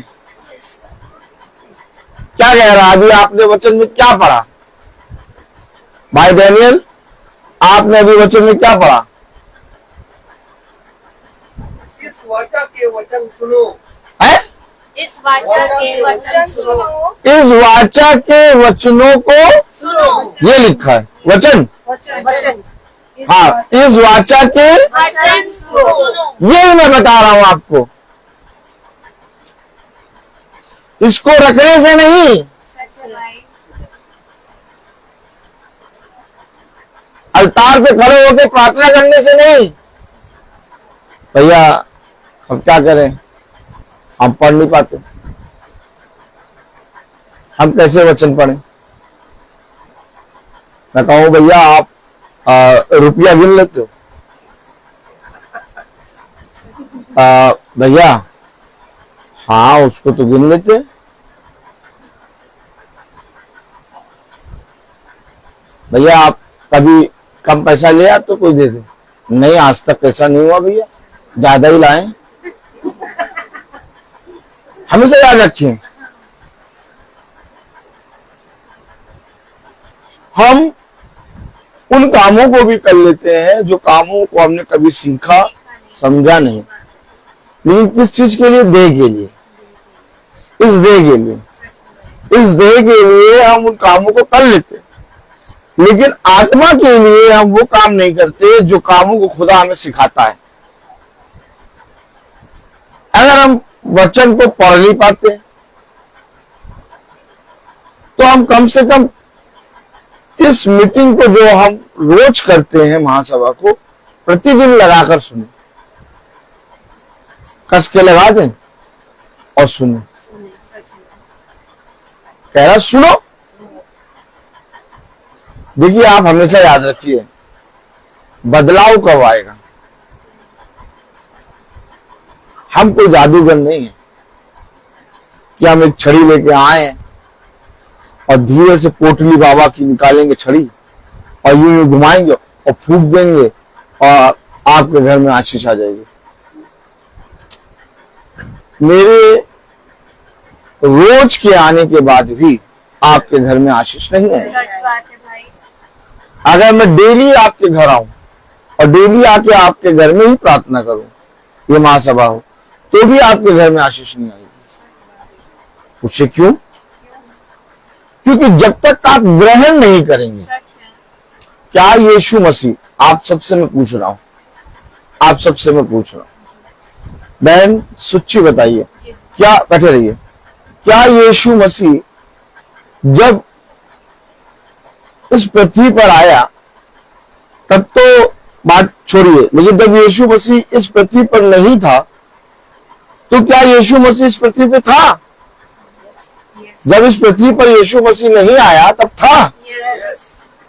क्या कह रहा है? अभी आपने वचन में क्या पढ़ा भाई डैनियल? आपने अभी वचन में क्या पढ़ा? इस वाचा के वचन सुनो। है? इस वाचा के वचन सुनो। इस वाचा के वचनों को सुनो। ये लिखा है वचन। वचन। हाँ, इस वाचा के वचन सुनो। ये मैं बता रहा हूं आपको, इसको रखने से नहीं, सच है भाई। अल्तार पे खड़े होकर प्रार्थना करने से नहीं। भैया हम क्या करें, हम पढ़ नहीं पाते, हम कैसे वचन पढ़ें? मैं कहूं भैया आप रुपया गिन लेते हो? भैया हाँ उसको तो गिन लेते। भैया आप कभी कम पैसा लिया तो कोई दे दे? नहीं, आज तक ऐसा नहीं हुआ भैया, ज्यादा ही लाए। हमेशा याद रखिए, हम उन कामों को भी कर लेते हैं जो कामों को हमने कभी सीखा समझा नहीं, लेकिन किस चीज के लिए? देह के लिए। इस देह के लिए, इस देह के लिए हम उन कामों को कर लेते, लेकिन आत्मा के लिए हम वो काम नहीं करते जो कामों को खुदा हमें सिखाता है। अगर हम वचन को पढ़ नहीं पाते तो हम कम से कम इस मीटिंग को जो हम रोज करते हैं महासभा को प्रतिदिन लगाकर सुने, कस के लगा दें और सुने। कह रहा सुनो। देखिए आप हमेशा याद रखिए, बदलाव कब आएगा? हम कोई जादूगर नहीं है कि हम एक छड़ी लेके आए और धीरे से पोटली बाबा की निकालेंगे छड़ी और यूं यूं घुमाएंगे और फूंक देंगे और आपके घर में आशीष आ जाएगी। मेरे रोज के आने के बाद भी आपके घर में आशीष नहीं है। सच बात है भाई। अगर मैं डेली आपके घर आऊं और डेली आके आपके घर में ही प्रार्थना करूं, ये महासभा हो, तो भी आपके घर में आशीष नहीं आएगी। पूछे क्यों? क्योंकि जब तक आप ग्रहण नहीं करेंगे। सच है। क्या यीशु मसीह, आप सबसे मैं पूछ रहा हूं, आप सबसे मैं पूछ रहा हूं, बहन सच्ची बताइए, क्या बैठे रहिए, क्या यीशु मसीह जब इस पृथ्वी पर आया तब तो बात छोड़िए, लेकिन जब यीशु मसीह इस पृथ्वी पर नहीं था तो क्या यीशु मसीह इस पृथ्वी पे था? जब इस पृथ्वी पर यीशु मसीह नहीं आया तब था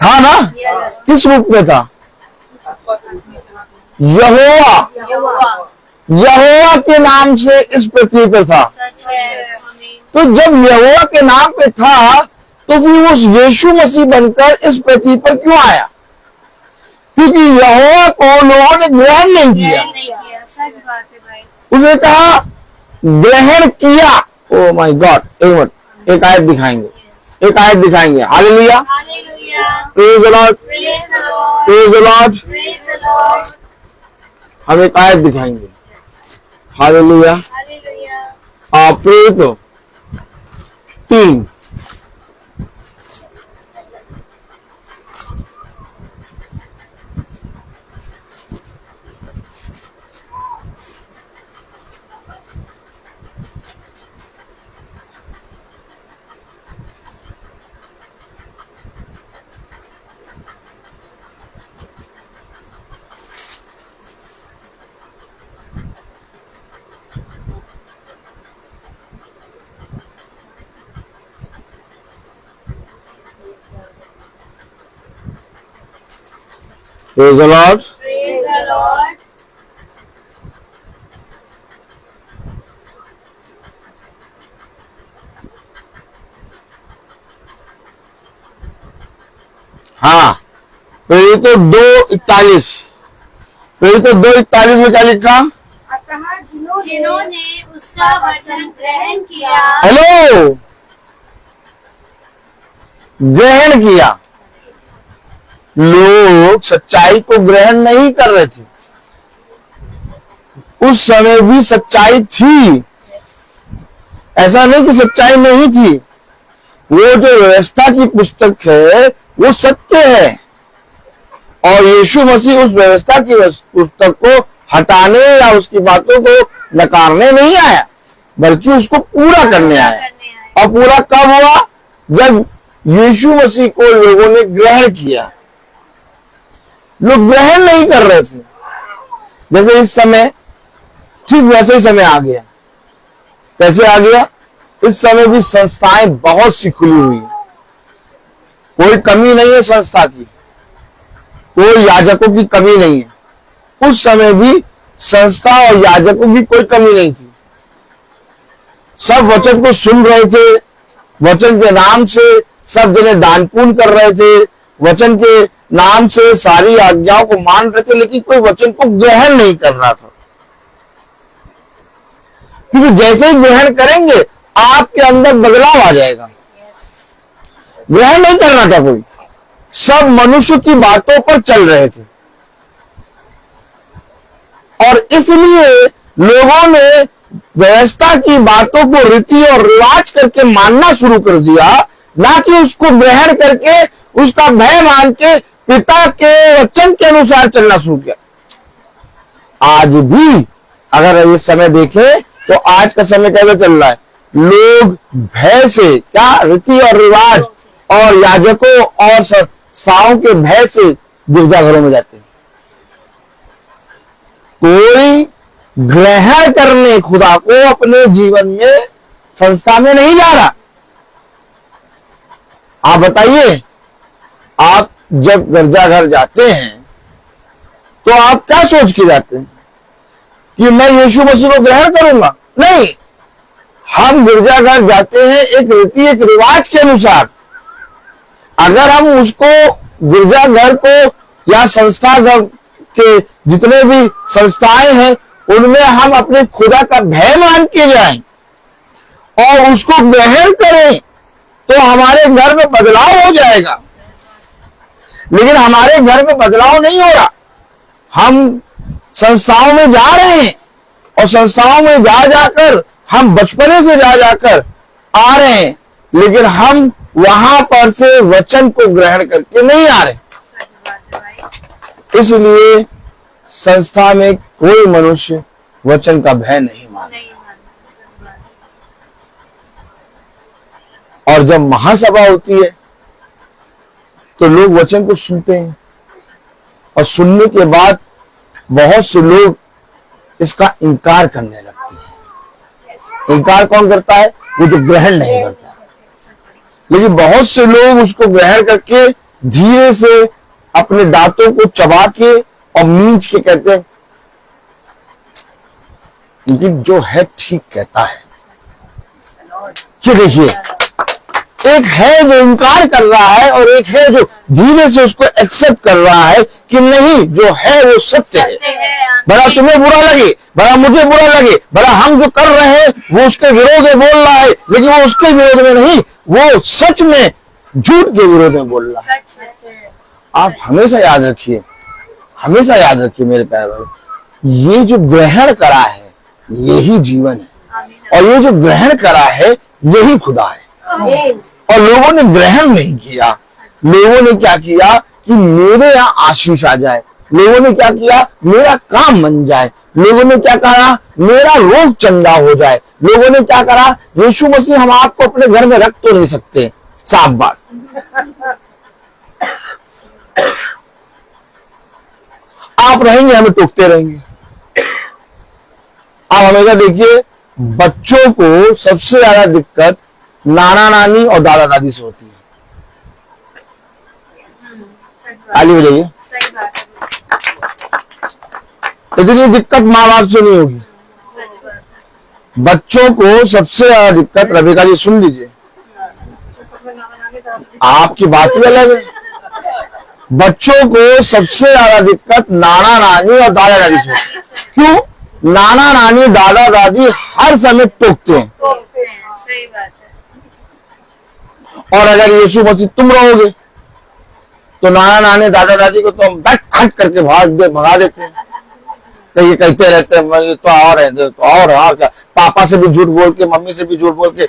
था ना? किस रूप में था? यहोवा यहोवा के नाम से इस पृथ्वी पर था। तो जब यहोवा के नाम पे था तो फिर उस यीशु मसीह बनकर इस पृथ्वी पर क्यों आया? क्योंकि यहोवा को लोगों ने ग्रहण नहीं किया। सच बात है भाई। उसने कहा ग्रहण किया। ओ माय गॉड, एक मिनट, एक आयत दिखाएंगे। Hallelujah, praise the Lord, praise the Lord. हम एक आयत दिखाएंगे। हालेलुया। आप प्रेरित 3 प्रेज द लॉर्ड। हाँ, प्रेरित 2:41 में क्या लिखा? अतः जिन्होंने उसका वचन ग्रहण किया, हेलो, ग्रहण किया। लोग सच्चाई को ग्रहण नहीं कर रहे थे। उस समय भी सच्चाई थी, ऐसा नहीं कि सच्चाई नहीं थी। वो जो व्यवस्था की पुस्तक है वो सत्य है, और यीशु मसीह उस व्यवस्था की पुस्तक को हटाने या उसकी बातों को नकारने नहीं आया, बल्कि उसको पूरा करने आया। और पूरा कब हुआ? जब यीशु मसीह को लोगों ने ग्रहण किया। लोग ग्रहण नहीं कर रहे थे। जैसे इस समय ठीक वैसे ही समय आ गया। कैसे आ गया? इस समय भी संस्थाएं बहुत सी खुली हुई है, कोई कमी नहीं है संस्था की, कोई याजकों की कमी नहीं है। उस समय भी संस्था और याजकों की कोई कमी नहीं थी। सब वचन को सुन रहे थे, वचन के नाम से सब जने दान पुण्य कर रहे थे, वचन के नाम से सारी आज्ञाओं को मान रहे थे, लेकिन कोई वचन को ग्रहण नहीं कर रहा था। क्योंकि जैसे ही ग्रहण करेंगे आपके अंदर बदलाव आ जाएगा। ग्रहण नहीं करना था कोई, सब मनुष्य की बातों पर चल रहे थे, और इसलिए लोगों ने व्यवस्था की बातों को रीति और रिवाज करके मानना शुरू कर दिया, ना कि उसको ग्रहण करके उसका भय मान के पिता के वचन के अनुसार चलना शुरू किया। आज भी अगर ये समय देखें तो आज का समय कैसे चल रहा है? लोग भय से, क्या रीति और रिवाज और याजकों और संस्थाओं के भय से गिरजाघरों में जाते हैं। कोई ग्रहण करने खुदा को अपने जीवन में संस्था में नहीं जा रहा। आप बताइए, आप जब गिरजाघर जाते हैं तो आप क्या सोच के जाते हैं कि मैं यीशु मसीह को ग्रहण करूंगा? नहीं, हम गिरजाघर जाते हैं एक रीति एक रिवाज के अनुसार। अगर हम उसको गिरजाघर को या संस्था के जितने भी संस्थाएं हैं उनमें हम अपने खुदा का भय मान के जाएं और उसको ग्रहण करें तो हमारे घर में बदलाव हो जाएगा। लेकिन हमारे घर में बदलाव नहीं हो रहा। हम संस्थाओं में जा रहे हैं और संस्थाओं में जा जाकर हम बचपने से जा जाकर आ रहे हैं, लेकिन हम वहां पर से वचन को ग्रहण करके नहीं आ रहे। इसलिए संस्था में कोई मनुष्य वचन का भय नहीं माने। और जब महासभा होती है तो लोग वचन को सुनते हैं, और सुनने के बाद बहुत से लोग इसका इनकार करने लगते हैं। इनकार कौन करता है? वो जो ग्रहण नहीं करता। लेकिन बहुत से लोग उसको ग्रहण करके धीरे से अपने दांतों को चबा के और मींच के कहते हैं, लेकिन जो है ठीक कहता है। कि देखिए, एक है जो इनकार कर रहा है और एक है जो धीरे से उसको एक्सेप्ट कर रहा है कि नहीं, जो है वो सत्य है। भला तुम्हें बुरा लगे, भला मुझे बुरा लगे, भला हम जो कर रहे हैं वो उसके विरोध में बोल रहा है, लेकिन वो उसके विरोध में नहीं, वो सच में झूठ के विरोध में बोल रहा है। आप हमेशा याद रखिए, हमेशा याद रखिए मेरे प्यारे भाई, ये जो ग्रहण करा है यही जीवन है, और ये जो ग्रहण करा है यही खुदा है। और लोगों ने ग्रहण नहीं किया। लोगों ने क्या किया कि मेरे यहाँ आशीष आ जाए, लोगों ने क्या किया, मेरा काम बन जाए, लोगों ने क्या कहा, मेरा रोग चंगा हो जाए, लोगों ने क्या करा, यीशु मसीह हम आपको अपने घर में रख तो नहीं सकते, साफ बात। आप रहेंगे, हमें टोकते रहेंगे। आप हमेशा देखिए, बच्चों को सबसे ज्यादा दिक्कत नाना नानी और दादा दादी से होती है। ताली बजाइए। इतनी दिक्कत माँ बाप से नहीं होगी। बच्चों को सबसे ज्यादा दिक्कत, रविका जी सुन लीजिए, आपकी बात ही अलग है। बच्चों को सबसे ज्यादा दिक्कत नाना नानी और दादा दादी से होती है। क्यों? नाना नानी दादा दादी हर समय टोकते हैं। सही बात है। और अगर यीशु मसीह तुम रहोगे तो नाना नानी दादा दादी को तो हम बैठ हट करके भगा देते हैं। तो ये कहते रहते हैं तो और है, तो और क्या, पापा से भी झूठ बोल के, मम्मी से भी झूठ बोल के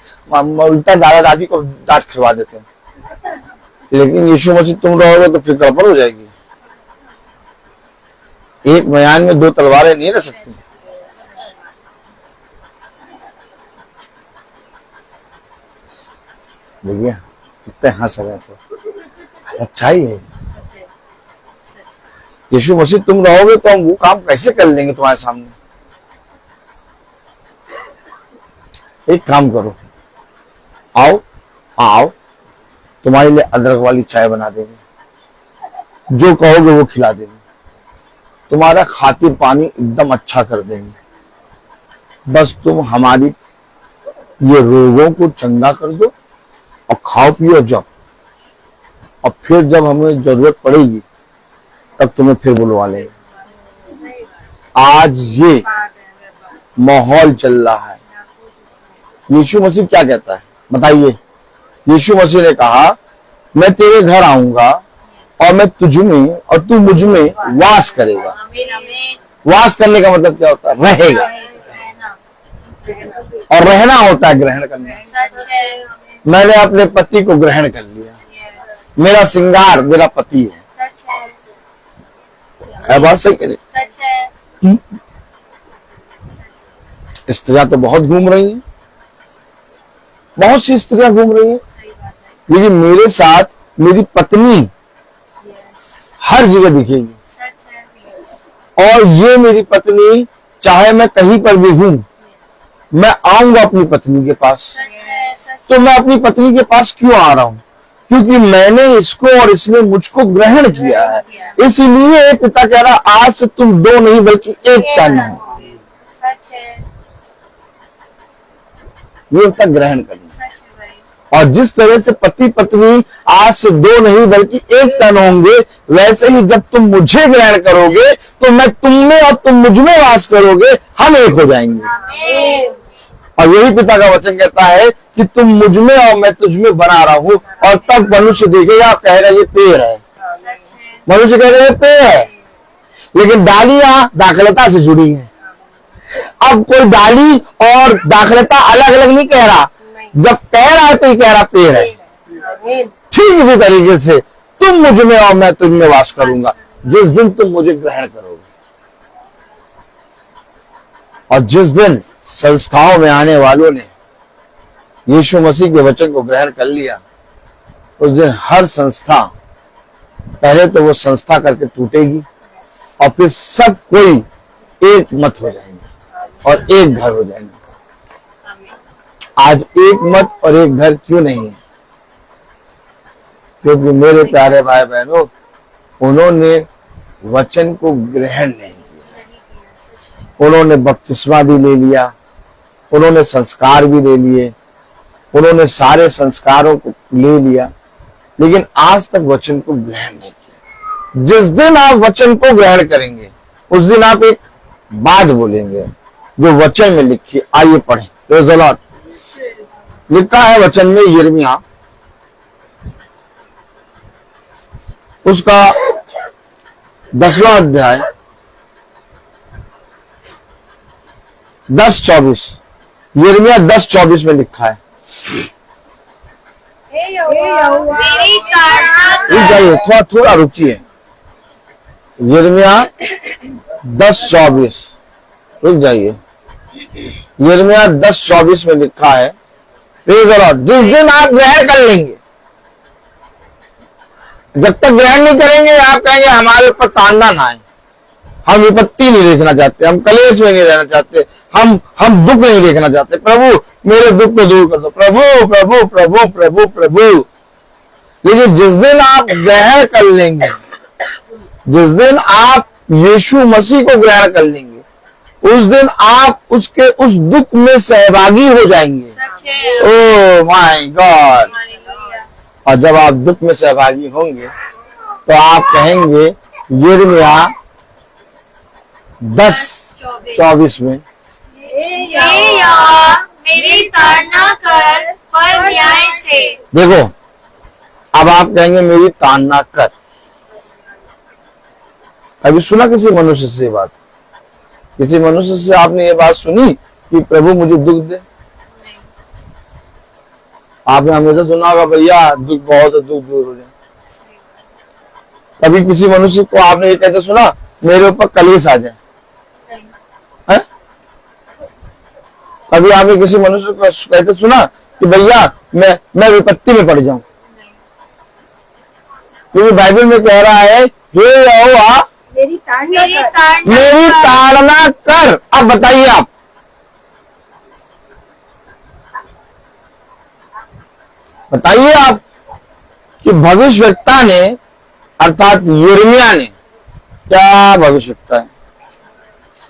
उल्टा दादा दादी को डांट खिलवा देते हैं। लेकिन यीशु मसीह तुम रहोगे तो फिर गड़बड़ हो जाएगी। एक म्यान में दो तलवारें नहीं रह सकती। देखिए कितने हंस रहे हैं, अच्छाई है। यीशु मसीह तुम रहोगे तो हम वो काम कैसे कर लेंगे तुम्हारे सामने। एक काम करो, आओ आओ, तुम्हारे लिए अदरक वाली चाय बना देंगे, जो कहोगे वो खिला देंगे, तुम्हारा खातिर पानी एकदम अच्छा कर देंगे। बस तुम हमारी ये रोगों को चंगा कर दो और खाओ पियो जब, और फिर जब हमें जरूरत पड़ेगी तब तुम्हें फिर बुलवा लेंगे। आज ये माहौल चल रहा है। यीशु मसीह क्या कहता है बताइए? यीशु मसीह ने कहा, मैं तेरे घर आऊंगा और मैं तुझ में और तू मुझ में वास करेगा। वास करने का मतलब क्या होता है? रहेगा। और रहना होता है ग्रहण करना। मैंने अपने पति को ग्रहण कर लिया, मेरा श्रृंगार मेरा पति है। है बात सही कह रही? स्त्रियां तो बहुत घूम रही हैं, बहुत सी स्त्रियां घूम रही हैं, लेकिन मेरे साथ मेरी पत्नी हर जगह दिखेगी। और ये मेरी पत्नी, चाहे मैं कहीं पर भी हूं, मैं आऊंगा अपनी पत्नी के पास। तो मैं अपनी पत्नी के पास क्यों आ रहा हूं? क्योंकि मैंने इसको और इसने मुझको ग्रहण किया है। इसलिए पिता कह रहा, आज से तुम दो नहीं बल्कि एक तन हो। ये होता ग्रहण करना। और जिस तरह से पति पत्नी आज से दो नहीं बल्कि एक तन होंगे, वैसे ही जब तुम मुझे ग्रहण करोगे तो मैं तुम में और तुम मुझ में वास करोगे, हम एक हो जाएंगे। और यही पिता का वचन कहता है कि तुम मुझ में और मैं तुझ में बना रहा हूं। और तब मनुष्य देखेगा, कहेगा ये पेड़ है। मनुष्य कहेगा ये पेड़ है, लेकिन डालियां दाखलता से जुड़ी हैं। अब कोई डाली और दाखलता अलग अलग नहीं कह रहा, जब कह रहा है तो ये कह रहा पेड़ है। ठीक इसी तरीके से तुम मुझ में और मैं तुझ में वास करूंगा जिस दिन तुम मुझे ग्रहण करोगे। और जिस दिन संस्थाओं में आने वालों ने यीशु मसीह के वचन को ग्रहण कर लिया, उस दिन हर संस्था, पहले तो वो संस्था करके टूटेगी और फिर सब कोई एक मत हो जाएंगे और एक घर हो जाएंगे। आज एक मत और एक घर क्यों नहीं है? क्योंकि मेरे प्यारे भाई बहनों, उन्होंने वचन को ग्रहण नहीं किया। उन्होंने बपतिस्मा भी ले लिया, उन्होंने संस्कार भी ले लिए, उन्होंने सारे संस्कारों को ले लिया, लेकिन आज तक वचन को ग्रहण नहीं किया। जिस दिन आप वचन को ग्रहण करेंगे उस दिन आप एक बात बोलेंगे जो वचन में लिखी। आइए पढ़ें। Praise the Lord. लिखा है वचन में, यिर्मयाह उसका 10वां अध्याय 10:24, यिर्मयाह 10:24 में लिखा है। हे यहोवा, मेरी ताड़ना रुक जाइए, थोड़ा रुकिए। यिर्मयाह 10:24, रुक जाइए। यिर्मयाह 10:24 में लिखा है, प्रेज़ द लॉर्ड। जिस दिन आप ग्रहण कर लेंगे, जब तक ग्रहण नहीं करेंगे आप कहेंगे हमारे ऊपर ताड़ना ना आए, हम विपत्ति नहीं देखना चाहते, हम कलेश में नहीं रहना चाहते, हम दुख नहीं देखना चाहते। प्रभु मेरे दुख को दूर कर दो, प्रभु प्रभु प्रभु प्रभु प्रभु। लेकिन जिस दिन आप ग्रहण कर लेंगे, जिस दिन आप यीशु मसीह को ग्रहण कर लेंगे, उस दिन आप उसके उस दुख में सहभागी हो जाएंगे। Oh my God. और जब आप दुख में सहभागी होंगे तो आप कहेंगे यिर्मयाह 10:24 में, हे यहोवा, मेरी ताड़ना कर पर न्याय से। देखो अब आप कहेंगे मेरी ताड़ना कर। अभी सुना किसी मनुष्य से बात? किसी मनुष्य से आपने ये बात सुनी कि प्रभु मुझे दुख दे? आपने हमेशा सुना होगा भैया दुख बहुत है, दुख दूर हो जाए। कभी किसी मनुष्य को आपने ये कहते सुना मेरे ऊपर कलेश आ जाए? है? कभी आपने किसी मनुष्य को कहते सुना कि भैया मैं विपत्ति में पड़ जाऊं? क्योंकि बाइबल में कह रहा है हे यहोवा मेरी ताड़ना कर। मेरी ताड़ना कर। अब बताइए आप, बताइए आप कि भविष्यवक्ता ने अर्थात यिर्मयाह ने क्या भविष्यवक्ता है?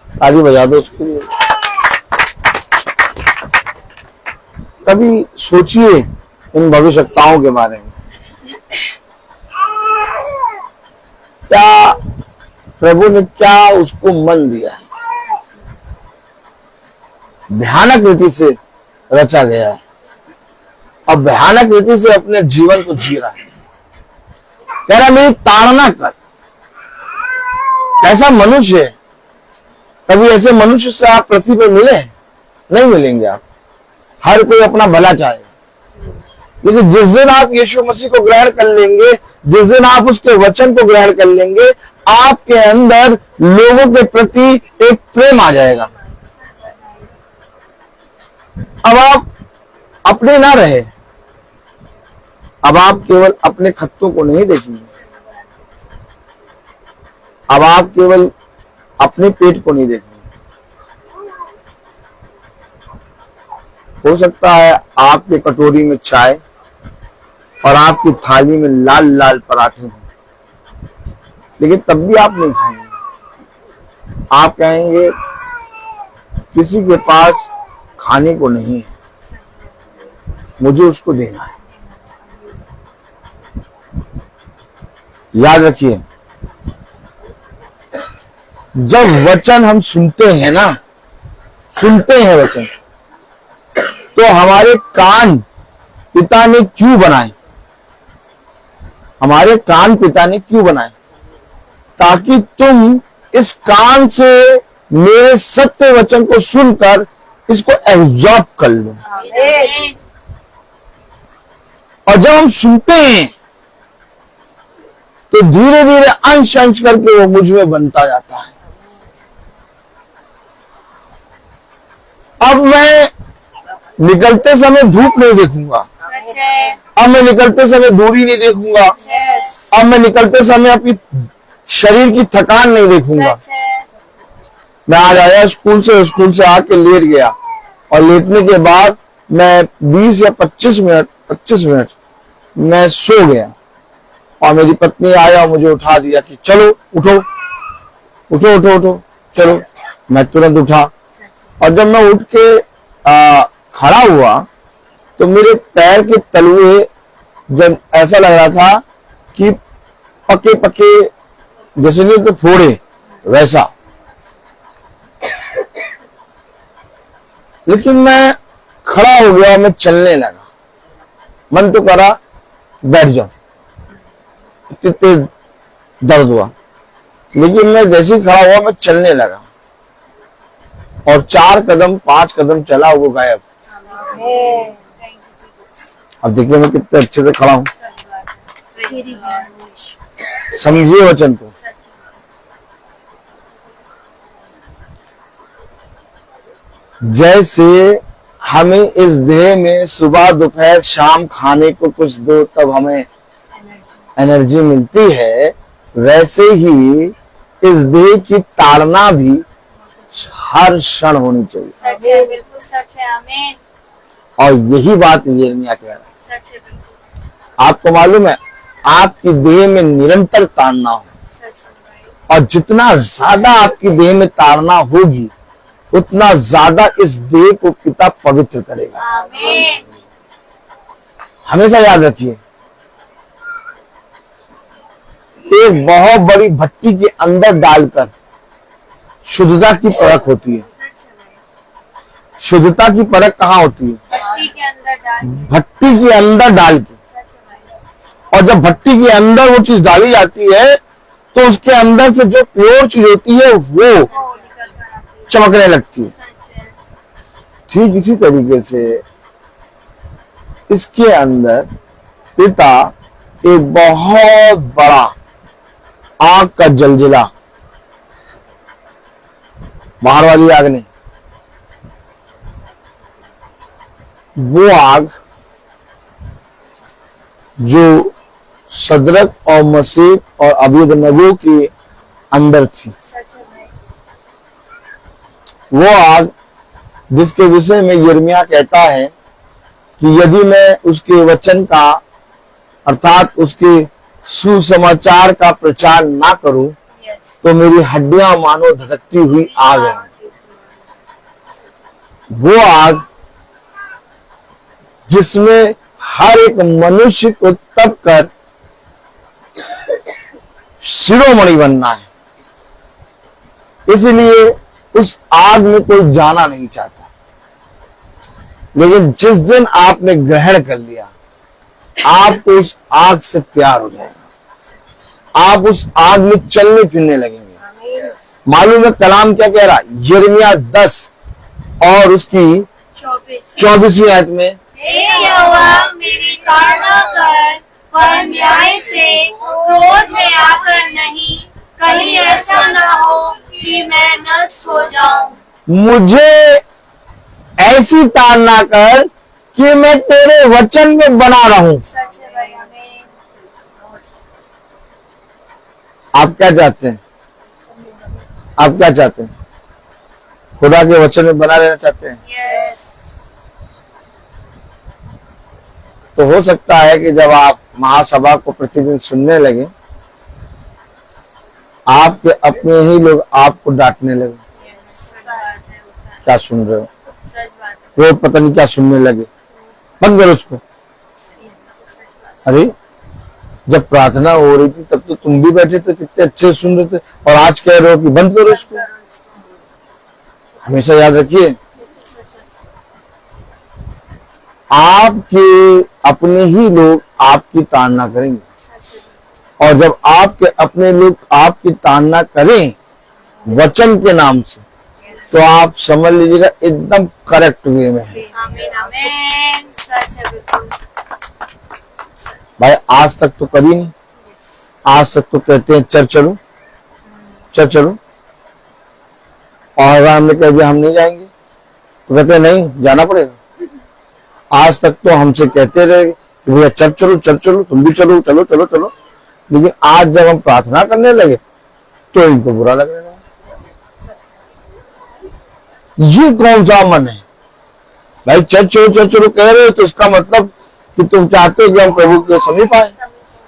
ताली बजा दो उसके लिए। कभी सोचिए इन भविष्यवक्ताओं के बारे में। क्या प्रभु ने क्या उसको मन दिया है? भयानक रीति से रचा गया है और भयानक रीति से अपने जीवन को जी रहा है। कह रहा मेरी ताड़ना कर। ऐसा मनुष्य है, कभी ऐसे मनुष्य से आप पृथ्वी पर मिले? नहीं मिलेंगे आप। हर कोई अपना भला चाहे, लेकिन जिस दिन आप यीशु मसीह को ग्रहण कर लेंगे, जिस दिन आप उसके वचन को ग्रहण कर लेंगे, आपके अंदर लोगों के प्रति एक प्रेम आ जाएगा। अब आप अपने ना रहे, अब आप केवल अपने खत्तों को नहीं देखेंगे, अब आप केवल अपने पेट को नहीं देखेंगे। हो सकता है आपके कटोरी में चाय और आपकी थाली में लाल लाल पराठे हों, लेकिन तब भी आप नहीं खाएंगे। आप कहेंगे किसी के पास खाने को नहीं है, मुझे उसको देना है। याद रखिए, जब वचन हम सुनते हैं ना, सुनते हैं वचन, तो हमारे कान पिता ने क्यों बनाए? हमारे कान पिता ने क्यों बनाए? ताकि तुम इस कान से मेरे सत्य वचन को सुनकर इसको एब्जॉर्ब कर लो। और जब हम सुनते हैं तो धीरे धीरे अंश अंश करके वो मुझ में बनता जाता है। अब मैं निकलते समय धूप नहीं देखूंगा, अब मैं निकलते समय दूरी नहीं देखूंगा, अब मैं निकलते समय अपनी शरीर की थकान नहीं देखूंगा। मैं आज आया स्कूल से आके लेट गया और लेटने के बाद मैं 20 या 25 मिनट मैं सो गया और मेरी पत्नी आया और मुझे उठा दिया कि चलो उठो उठो उठो उठो चलो। मैं तुरंत उठा और जब मैं उठ के खड़ा हुआ तो मेरे पैर के तलुए जब ऐसा लग रहा था कि पके पके जैसे नहीं तो फोड़े वैसा। लेकिन मैं खड़ा हो गया, मैं चलने लगा। मन तो करा बैठ जाऊं, इतने तेज दर्द हुआ, लेकिन मैं जैसे ही खड़ा हुआ मैं चलने लगा और 4 कदम 5 कदम चला वो गायब। अब देखिए मैं कितने अच्छे से खड़ा हूं। समझिए वचन को। जैसे हमें इस देह में सुबह दोपहर शाम खाने को कुछ दो तब हमें एनर्जी मिलती है, वैसे ही इस देह की ताड़ना भी हर क्षण होनी चाहिए। सच है, बिल्कुल सच है। आमीन। और यही बात यिर्मयाह कह रहा है। सच है, बिल्कुल आपको मालूम है आपकी देह में निरंतर ताड़ना हो, सच है। और जितना ज्यादा आपकी देह में ताड़ना होगी उतना ज्यादा इस देह को पिता पवित्र करेगा। आमीन। हमेशा याद रखिए, एक बहुत बड़ी भट्टी के अंदर डालकर शुद्धता की परख होती है। शुद्धता की परख कहाँ होती है? भट्टी के अंदर डाल के। भट्टी के अंदर डाल के। सच है भाई। और जब भट्टी के अंदर वो चीज डाली जाती है तो उसके अंदर से जो प्योर चीज होती है वो वो निकल कर आती है। चमकने लगती है। सच है। ठीक इसी तरीके से इसके अंदर पिता एक बहुत बड़ा आग का जलजिला, बाहर वाली आग नहीं, वो आग जो सदरक और मसीह और अबेदनगो के अंदर थी, सच है भाई। वो आग जिसके विषय में यिर्मयाह कहता है कि यदि मैं उसके वचन का अर्थात उसके सुसमाचार का प्रचार ना करूं यस। तो मेरी हड्डियां मानो धधकती हुई आग है। वो आग जिसमें हर एक मनुष्य को तप कर शिरोमणि बनना है, इसलिए उस आग में कोई जाना नहीं चाहता। लेकिन जिस दिन आपने ग्रहण कर लिया आपको उस आग से प्यार हो जाएगा, आप उस आग में चलने फिरने लगेंगे। मालूम है कलाम क्या कह रहा? यिर्मयाह 10 और उसकी 24वीं आयत में, हे यहोवा मेरी ताड़ना कर, पर न्याय से क्रोध में आकर नहीं, कहीं ऐसा ना हो कि मैं नष्ट हो जाऊं। मुझे ऐसी ताड़ना कर कि मैं तेरे वचन में बना रहूं। सच है भाई। आमीन। आप क्या चाहते हैं? आप क्या चाहते हैं? खुदा के वचन में बना रहना चाहते हैं? यस। तो हो सकता है कि जब आप महासभा को प्रतिदिन सुनने लगे आपके अपने ही लोग आपको डांटने लगे। यस। सच बात है। क्या सुन रहे हो? सच बात है। वो पता नहीं क्या सुनने लगे, बंद करो उसको। सच बात। अरे जब प्रार्थना हो रही थी तब तो तुम भी बैठे थे, कितने अच्छे सुन रहे थे, और आज कह रहे हो कि बंद करो इसको। हमेशा याद रखिए आपके अपने ही लोग आपकी ताड़ना करेंगे, और जब आपके अपने लोग आपकी ताड़ना करें वचन के नाम से तो आप समझ लीजिएगा एकदम करेक्ट वे में है। आमीन। आमीन। सच है, बिल्कुल। भाई आज तक तो कभी नहीं, आज तक तो कहते हैं चल चलो चल चलो, और अगर हमने कह दिया हम नहीं जाएंगे तो कहते हैं नहीं जाना पड़ेगा। आज तक तो हमसे कहते रहे कि भैया चल चलो तुम भी चलो चलो चलो चलो, लेकिन आज जब हम प्रार्थना करने लगे तो इनको बुरा लगने लगा। ये कौन सा मन है? भाई चर्च छोड़ो कह रहे हो तो इसका मतलब कि तुम चाहते हो कि हम प्रभु के समीप आए,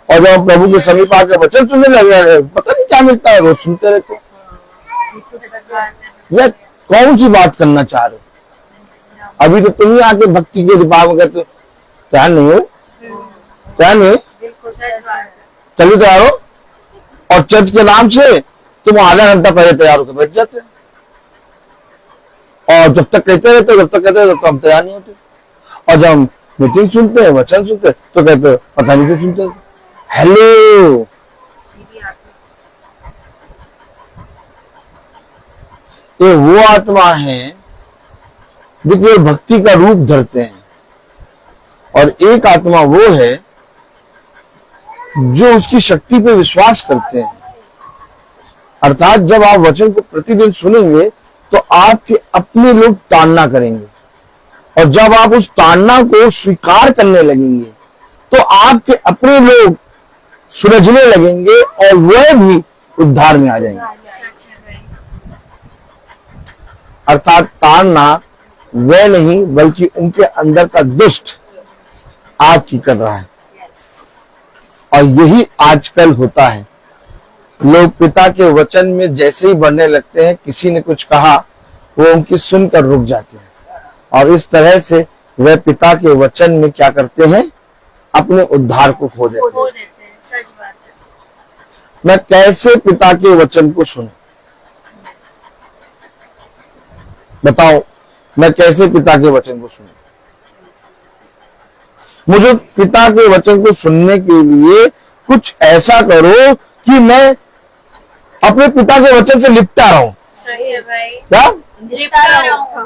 और जब हम प्रभु के समीप आके वचन सुनने लगे पता नहीं क्या मिलता है, रोज सुनते रहते हो। यह कौन सी बात करना चाह रहे हो? अभी तो तुम ही आके भक्ति के दिमाग में कहते हो क्या नहीं हो, क्या नहीं चलिए तैयार हो, और चर्च के नाम से तुम आधा घंटा पहले तैयार होकर बैठ जाते हो, और जब तक कहते रहते हो तब तक हम तैयार नहीं होते, और जब हम मीटिंग सुनते हैं वचन सुनते हैं तो कहते हो पता नहीं क्यों सुनते हो। हेलो, ये वो आत्मा है देखिए भक्ति का रूप धरते हैं, और एक आत्मा वो है जो उसकी शक्ति पे विश्वास करते हैं। अर्थात जब आप वचन को प्रतिदिन सुनेंगे तो आपके अपने लोग ताड़ना करेंगे, और जब आप उस ताड़ना को स्वीकार करने लगेंगे तो आपके अपने लोग सुलझने लगेंगे और वह भी उद्धार में आ जाएंगे। अर्थात ताड़ना वह नहीं बल्कि उनके अंदर का दुष्ट आपकी कर रहा है, और यही आजकल होता है। लोग पिता के वचन में जैसे ही बढ़ने लगते हैं, किसी ने कुछ कहा वो उनकी सुनकर रुक जाते हैं, और इस तरह से वह पिता के वचन में क्या करते हैं, अपने उद्धार को खो देते हैं। सच बात है। मैं कैसे पिता के वचन को सुनूं? बताओ, मैं कैसे पिता के वचन को सुनूं? मुझे पिता के वचन को सुनने के लिए कुछ ऐसा करो कि मैं अपने पिता के वचन से लिपटा रहूं। सच है भाई। क्या लिपटा रहूं।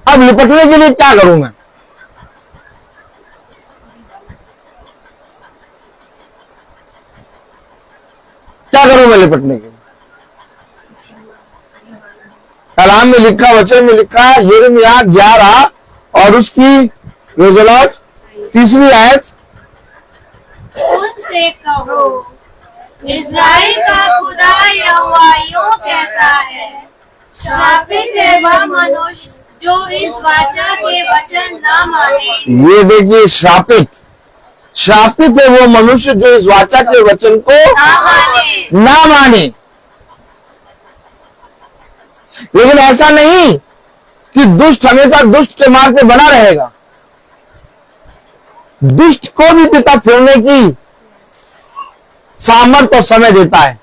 अब लिपटने के लिए क्या करूं मैं? क्या करूं मैं लिपटने के लिए? कलाम में लिखा, वचन में लिखा, यिर्मयाह 11 और उसकी रोजलाट 3री आयत, उनसे कहो इस्राएल का खुदा यहोवा यूं कहता है, शापित है वह मनुष्य जो इस वाचा के वचन न माने। ये देखिए श्रापित है वो मनुष्य जो इस वाचा के वचन को ना माने। लेकिन ऐसा नहीं कि दुष्ट हमेशा दुष्ट के मार्ग पे बना रहेगा। दुष्ट को भी पिता फिरने की सामर्थ्य और समय देता है,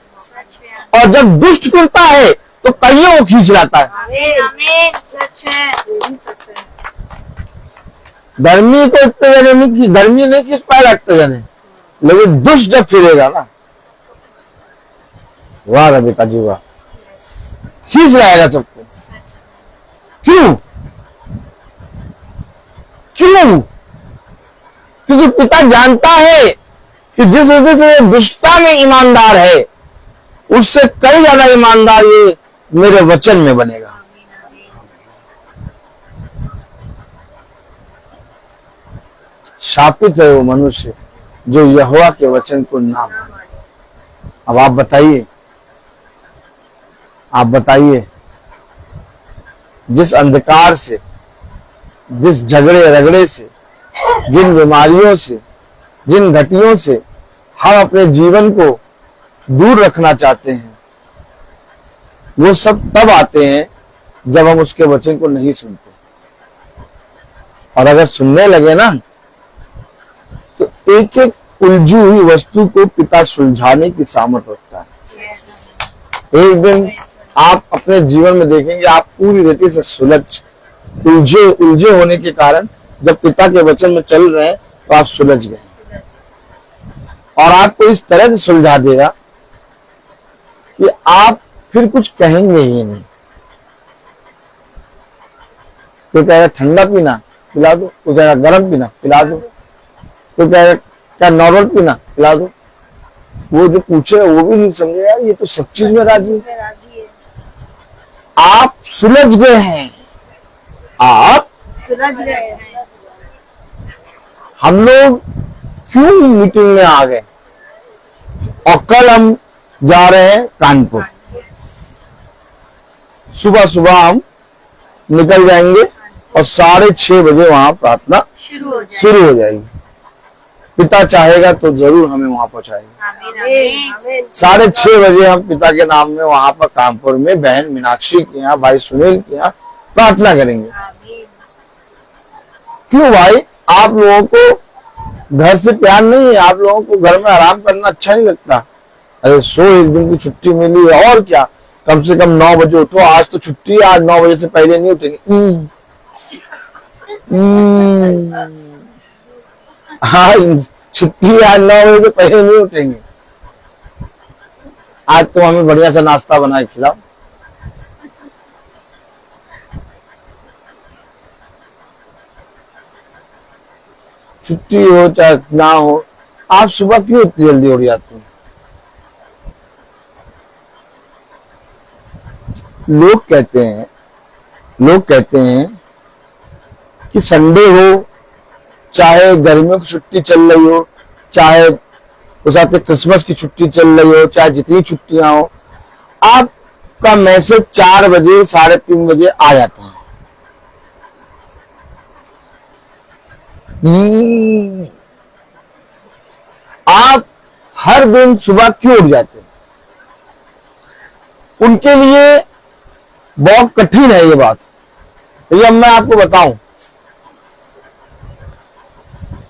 और जब दुष्ट फिरता है तो कईयों को खींच लाता है। आमीन। सच है। धर्मी को इतने जने नहीं, धर्मी नहीं खींच पाएगा इतने जने, लेकिन दुष्ट जब फिरेगा ना, वाह रे बेटा जी वाह, खींच लाएगा सबको। क्यों? क्योंकि पिता जानता है कि जिस वजह से दुष्टता में ईमानदार है, उससे कई ज्यादा ईमानदार ये मेरे वचन में बनेगा। शापित है वो मनुष्य जो यहोवा के वचन को ना माने। अब आप बताइए, जिस अंधकार से, जिस झगड़े रगड़े से, जिन बीमारियों से, जिन घटियों से हम अपने जीवन को दूर रखना चाहते हैं, वो सब तब आते हैं जब हम उसके वचन को नहीं सुनते। और अगर सुनने लगे ना तो एक एक उलझी हुई वस्तु को पिता सुलझाने की सामर्थ्य रखता है। एक दिन आप अपने जीवन में देखेंगे आप पूरी रीति से उलझे होने के कारण जब पिता के वचन में चल रहे हैं तो आप सुलझ गए, और आपको इस तरह से सुलझा देगा कि आप फिर कुछ कहेंगे ही नहीं। कोई कहेगा ठंडा पीना पिला दो, कोई कहेगा गर्म पीना पिला दो, कोई कहेगा क्या नॉर्मल पीना पिला दो। वो जो पूछे वो भी नहीं समझे, यार ये तो सब चीज में राजी है। आप सुलझ गए हैं, आप सुलझ गए हैं। हम लोग क्यों मीटिंग में आ गए, और कल हम जा रहे हैं कानपुर। सुबह सुबह हम निकल जाएंगे और 6:30 बजे वहां प्रार्थना शुरू हो जाएगी। पिता चाहेगा तो जरूर हमें वहां पहुंचाएगा। आमीन। 6:30 बजे हम पिता के नाम में वहां पर कानपुर में बहन मीनाक्षी के यहाँ, भाई सुनील के यहाँ प्रार्थना करेंगे। क्यों भाई? आप लोगों को घर से प्यार नहीं है? आप लोगों को घर में आराम करना अच्छा नहीं लगता? अरे एक दिन की छुट्टी मिली है, और क्या, कम से कम 9 बजे उठो। आज तो छुट्टी है, आज 9 बजे से पहले नहीं उठेंगे। आज छुट्टी है, आज 9 बजे से पहले नहीं उठेंगे। आज तो हमें बढ़िया सा नाश्ता बना के खिलाओ। छुट्टी हो चाहे ना हो, आप सुबह क्यों इतनी जल्दी उठ जाते हैं? लोग कहते हैं कि संडे हो, चाहे गर्मियों की छुट्टी चल रही हो, चाहे उस आते क्रिसमस की छुट्टी चल रही हो, चाहे जितनी छुट्टियां हो, आपका मैसेज 4 बजे 3:30 बजे आ जाता है। आप हर दिन सुबह क्यों उठ जाते हैं? उनके लिए बहुत कठिन है ये बात। ये अब मैं आपको बताऊं,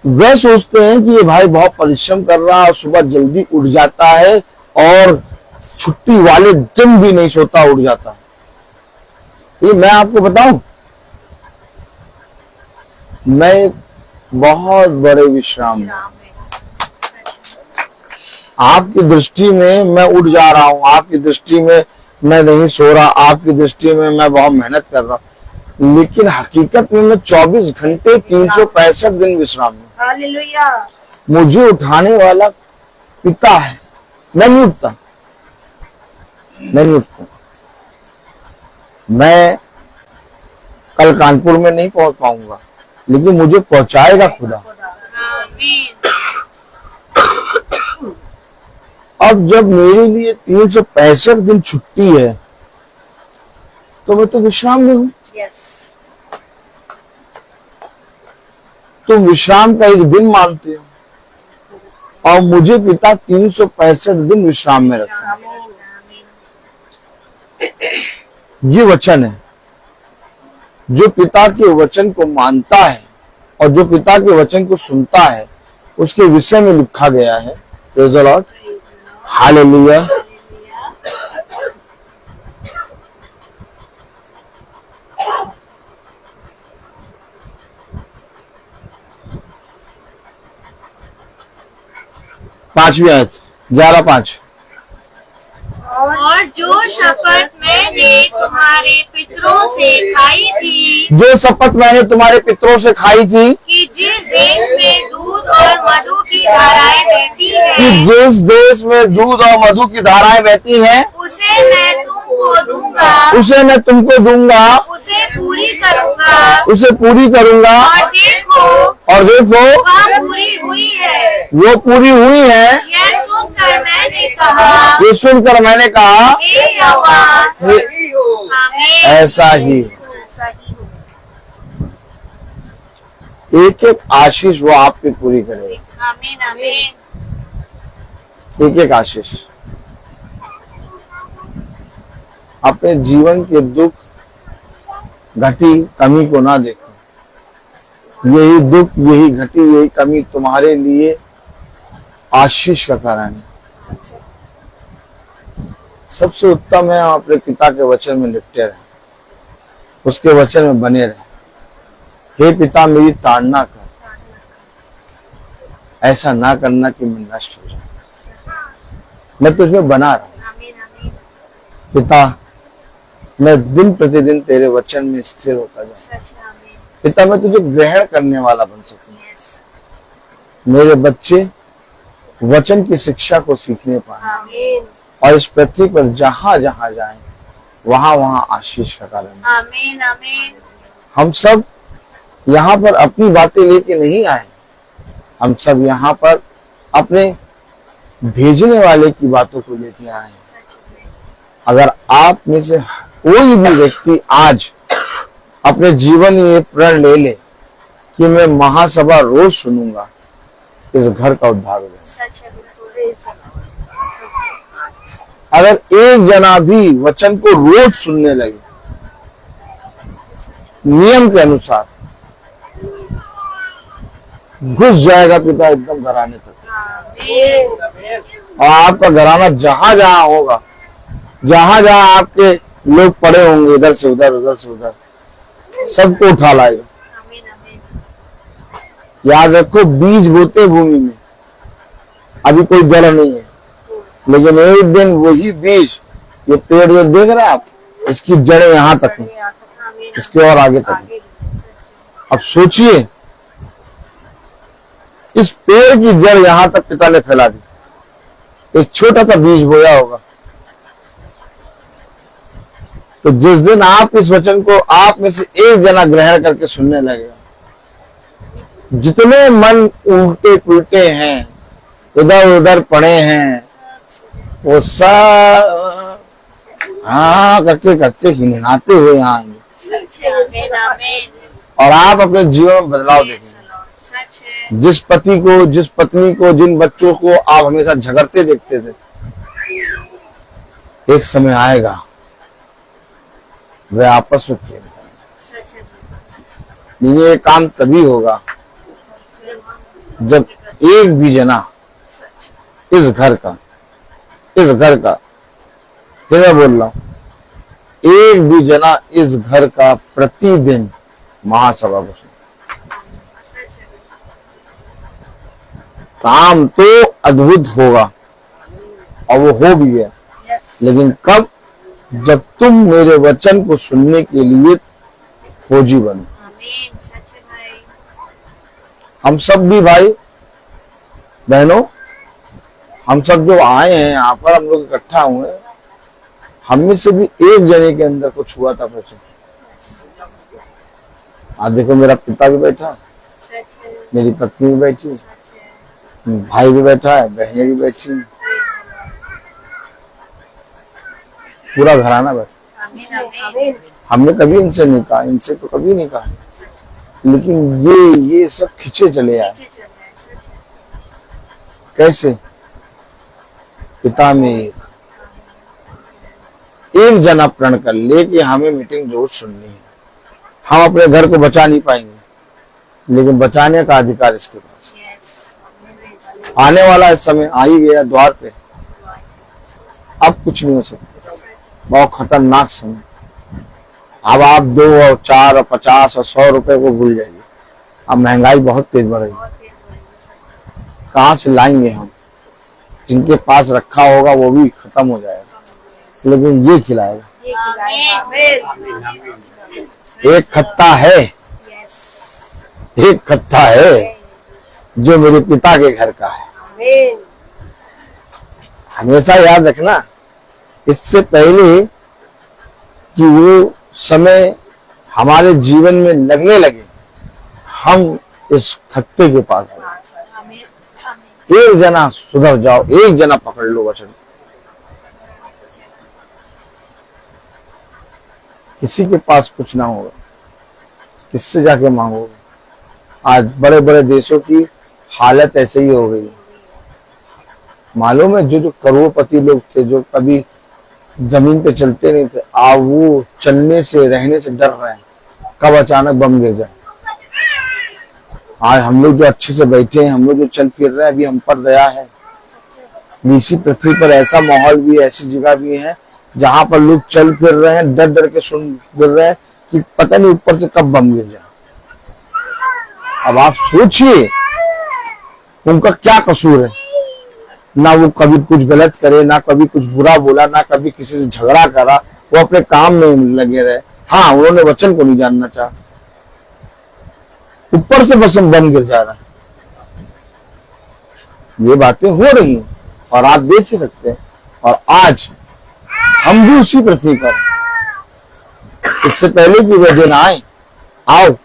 वे सोचते हैं कि ये भाई बहुत परिश्रम कर रहा है और सुबह जल्दी उठ जाता है और छुट्टी वाले दिन भी नहीं सोता, उठ जाता है। ये मैं आपको बताऊं, मैं एक बहुत बड़े विश्राम में, आपकी दृष्टि में मैं उठ जा रहा हूं, आपकी दृष्टि में मैं नहीं सो रहा, आपकी दृष्टि में मैं बहुत मेहनत कर रहा हूं, लेकिन हकीकत में मैं 24 घंटे 365 दिन विश्राम में। हालेलुया। मुझे उठाने वाला पिता है, मैं नहीं उठता। मैं कल कानपुर में नहीं पहुंच पाऊंगा, लेकिन मुझे पहुंचाएगा खुदा। अब जब मेरे लिए 365 दिन छुट्टी है, तो मैं तो विश्राम में हूं। तो विश्राम का एक दिन मानते हो, और मुझे पिता 365 दिन विश्राम में रखता है। ये वचन है, जो पिता के वचन को मानता है और जो पिता के वचन को सुनता है, उसके विषय में लिखा गया है। Praise the Lord, hallelujah. पांचवी आयत 11:5। और जो शपथ मैंने तुम्हारे पितरों से खाई थी, जो शपथ मैंने तुम्हारे पितरों से खाई थी, कि जिस देश में दूध और मधु की धाराएं बहती कि हैं, जिस देश में दूध और मधु की धाराएं बहती हैं, उसे मैं तुमको दूंगा, उसे मैं तुमको दूंगा, उसे पूरी करूंगा। उसे पूरी करूंगा। और देखो वह पूरी हुई है। वो पूरी हुई है। यह सुनकर मैंने कहा, ये सुनकर मैंने कहा, हे यहोवा, आमीन। ऐसा ही एक एक आशीष वो आप पे पूरी करेगा। आमीन आमीन। एक एक आशीष। अपने जीवन के दुख घटी कमी को ना देखो। यही दुख, यही घटी, यही कमी तुम्हारे लिए आशीष का कारण है। सबसे उत्तम है हम अपने पिता के वचन में लिपटे रहे, उसके वचन में बने रहे। हे पिता, मेरी ताड़ना कर, ऐसा ना करना कि मैं नष्ट हो जाऊं। मैं तुझमें बना रहा हूं पिता। मैं दिन प्रतिदिन तेरे वचन में स्थिर होता जाऊं पिता। मैं तुझे ग्रहण करने वाला बन सकूं। मेरे बच्चे वचन की शिक्षा को सीखने पाए और इस पृथ्वी पर जहां जहां जाएं, वहां वहां आशीष का कारण। आमीन आमीन। हम सब यहाँ पर अपनी बातें लेके नहीं आए, हम सब यहाँ पर अपने भेजने वाले की बातों को लेके आए। अगर आप में से कोई भी व्यक्ति आज अपने जीवन में ये प्रण ले ले कि मैं महासभा रोज सुनूंगा, इस घर का उद्धार हो जाए। सच है, बिल्कुल। Praise the Lord. अगर एक जना भी वचन को रोज सुनने लगे नियम के अनुसार, घुस जाएगा पिता एकदम घराने तक। आमीन। और आपका घराना जहां जहां होगा, जहां जहां आपके लोग पड़े होंगे, इधर से उधर उधर से उधर, सबको उठा लाएगा। आमीन, आमीन। याद रखो, बीज बोते भूमि में, अभी कोई जड़ नहीं है, लेकिन एक दिन वही बीज, ये पेड़ जो देख रहे हैं आप, इसकी जड़ें यहाँ तक हैं, आमीन। इसके और आगे तक हैं। आगे भी। अब सोचिए, इस पेड़ की जड़ यहाँ तक पिता ने फैला दी, एक छोटा सा बीज बोया होगा। तो जिस दिन आप इस वचन को आप में से एक जना ग्रहण करके सुनने लगेगा, जितने मन उल्टे पुलटे हैं, इधर उधर पड़े हैं, वो सब हाँ करके करते ही नहाते हुए यहाँ आएंगे, सच है। आमीन, आमीन। और आप अपने जीवन में बदलाव प्रेज देखेंगे। The Lord. सच है। जिस पति को, जिस पत्नी को, जिन बच्चों को आप हमेशा झगड़ते देखते थे, एक समय आएगा वे आपस में प्रेम करेंगे। सच है। लेकिन ये काम तभी होगा जब एक भी जना सच। इस घर का फिर मैं बोल रहा हूं, एक भी जना इस घर का प्रतिदिन महासभा को सुने, सच है। काम तो अद्भुत होगा, और वो हो भी है। यस। लेकिन कब? जब तुम मेरे वचन को सुनने के लिए खोजी बनो। आमीन। सच है भाई। हम सब भी भाई बहनों, हम सब जो आए हैं यहाँ पर, हम लोग इकट्ठा हुए, हम में से भी एक जने के अंदर कुछ हुआ था वचन। आज देखो, मेरा पिता भी बैठा है, सच है। मेरी पत्नी भी बैठी है, सच है। भाई भी बैठा है, बहनें भी बैठी हैं, प्रेज द लॉर्ड। पूरा घराना बैठा। आमीन, आमीन। आमीन। हमने कभी इनसे नहीं कहा, इनसे तो कभी नहीं कहा, लेकिन ये सब खिंचे चले आए। पीछे चल रहा है। सच है। कैसे? पिता में एक जना प्रण कर ले कि हमें मीटिंग रोज सुननी है। हम अपने घर को बचा नहीं पाएंगे, लेकिन बचाने का अधिकार इसके पास है। यस। आने वाला इस समय आ ही गया द्वार पे, अब कुछ नहीं हो सकता। बहुत खतरनाक समय। अब आप 2 और 4 और 50 और 100 रुपए को भूल जाइए। अब महंगाई बहुत तेज बढ़ रही है, कहाँ से लाएंगे हम? जिनके पास रखा होगा वो भी खत्म हो जाएगा, लेकिन ये खिलाएगा। ये खिलाएगा। आमीन। एक खत्ता है, यस। एक खत्ता है जो मेरे पिता के घर का है। आमीन। हमेशा याद रखना, इससे पहले कि वो समय हमारे जीवन में लगने लगे, हम इस खत्ते के पास आए। आमीन, आमीन। एक जना सुधर जाओ, एक जना पकड़ लो वचन। किसी के पास कुछ ना होगा, किससे जाके मांगोगे? आज बड़े बड़े देशों की हालत ऐसे ही हो गई। मालूम है, जो करोड़पति लोग थे, जो कभी जमीन पे चलते नहीं थे, आज वो चलने से, रहने से डर रहे हैं, कब अचानक बम गिर जाए। आज हम लोग जो अच्छे से बैठे हैं, हम लोग जो चल फिर रहे हैं, अभी हम पर दया है। इसी पृथ्वी पर ऐसा माहौल भी, ऐसी जगह भी है जहां पर लोग चल फिर रहे हैं, डर डर के सुन फिर रहे हैं कि पता नहीं ऊपर से कब बम गिर जाए। अब आप सोचिए, उनका क्या कसूर है? ना वो कभी कुछ गलत करे, ना कभी कुछ बुरा बोला, ना कभी किसी से झगड़ा करा, वो अपने काम में लगे रहे। हाँ, उन्होंने वचन को नहीं जानना चाहा, ऊपर से बस बम गिर जा रहा है। ये बातें हो रही हैं और आप देख ही सकते हैं। और आज हम भी उसी पृथ्वी पर, इससे पहले कि वह दिन आए, आओ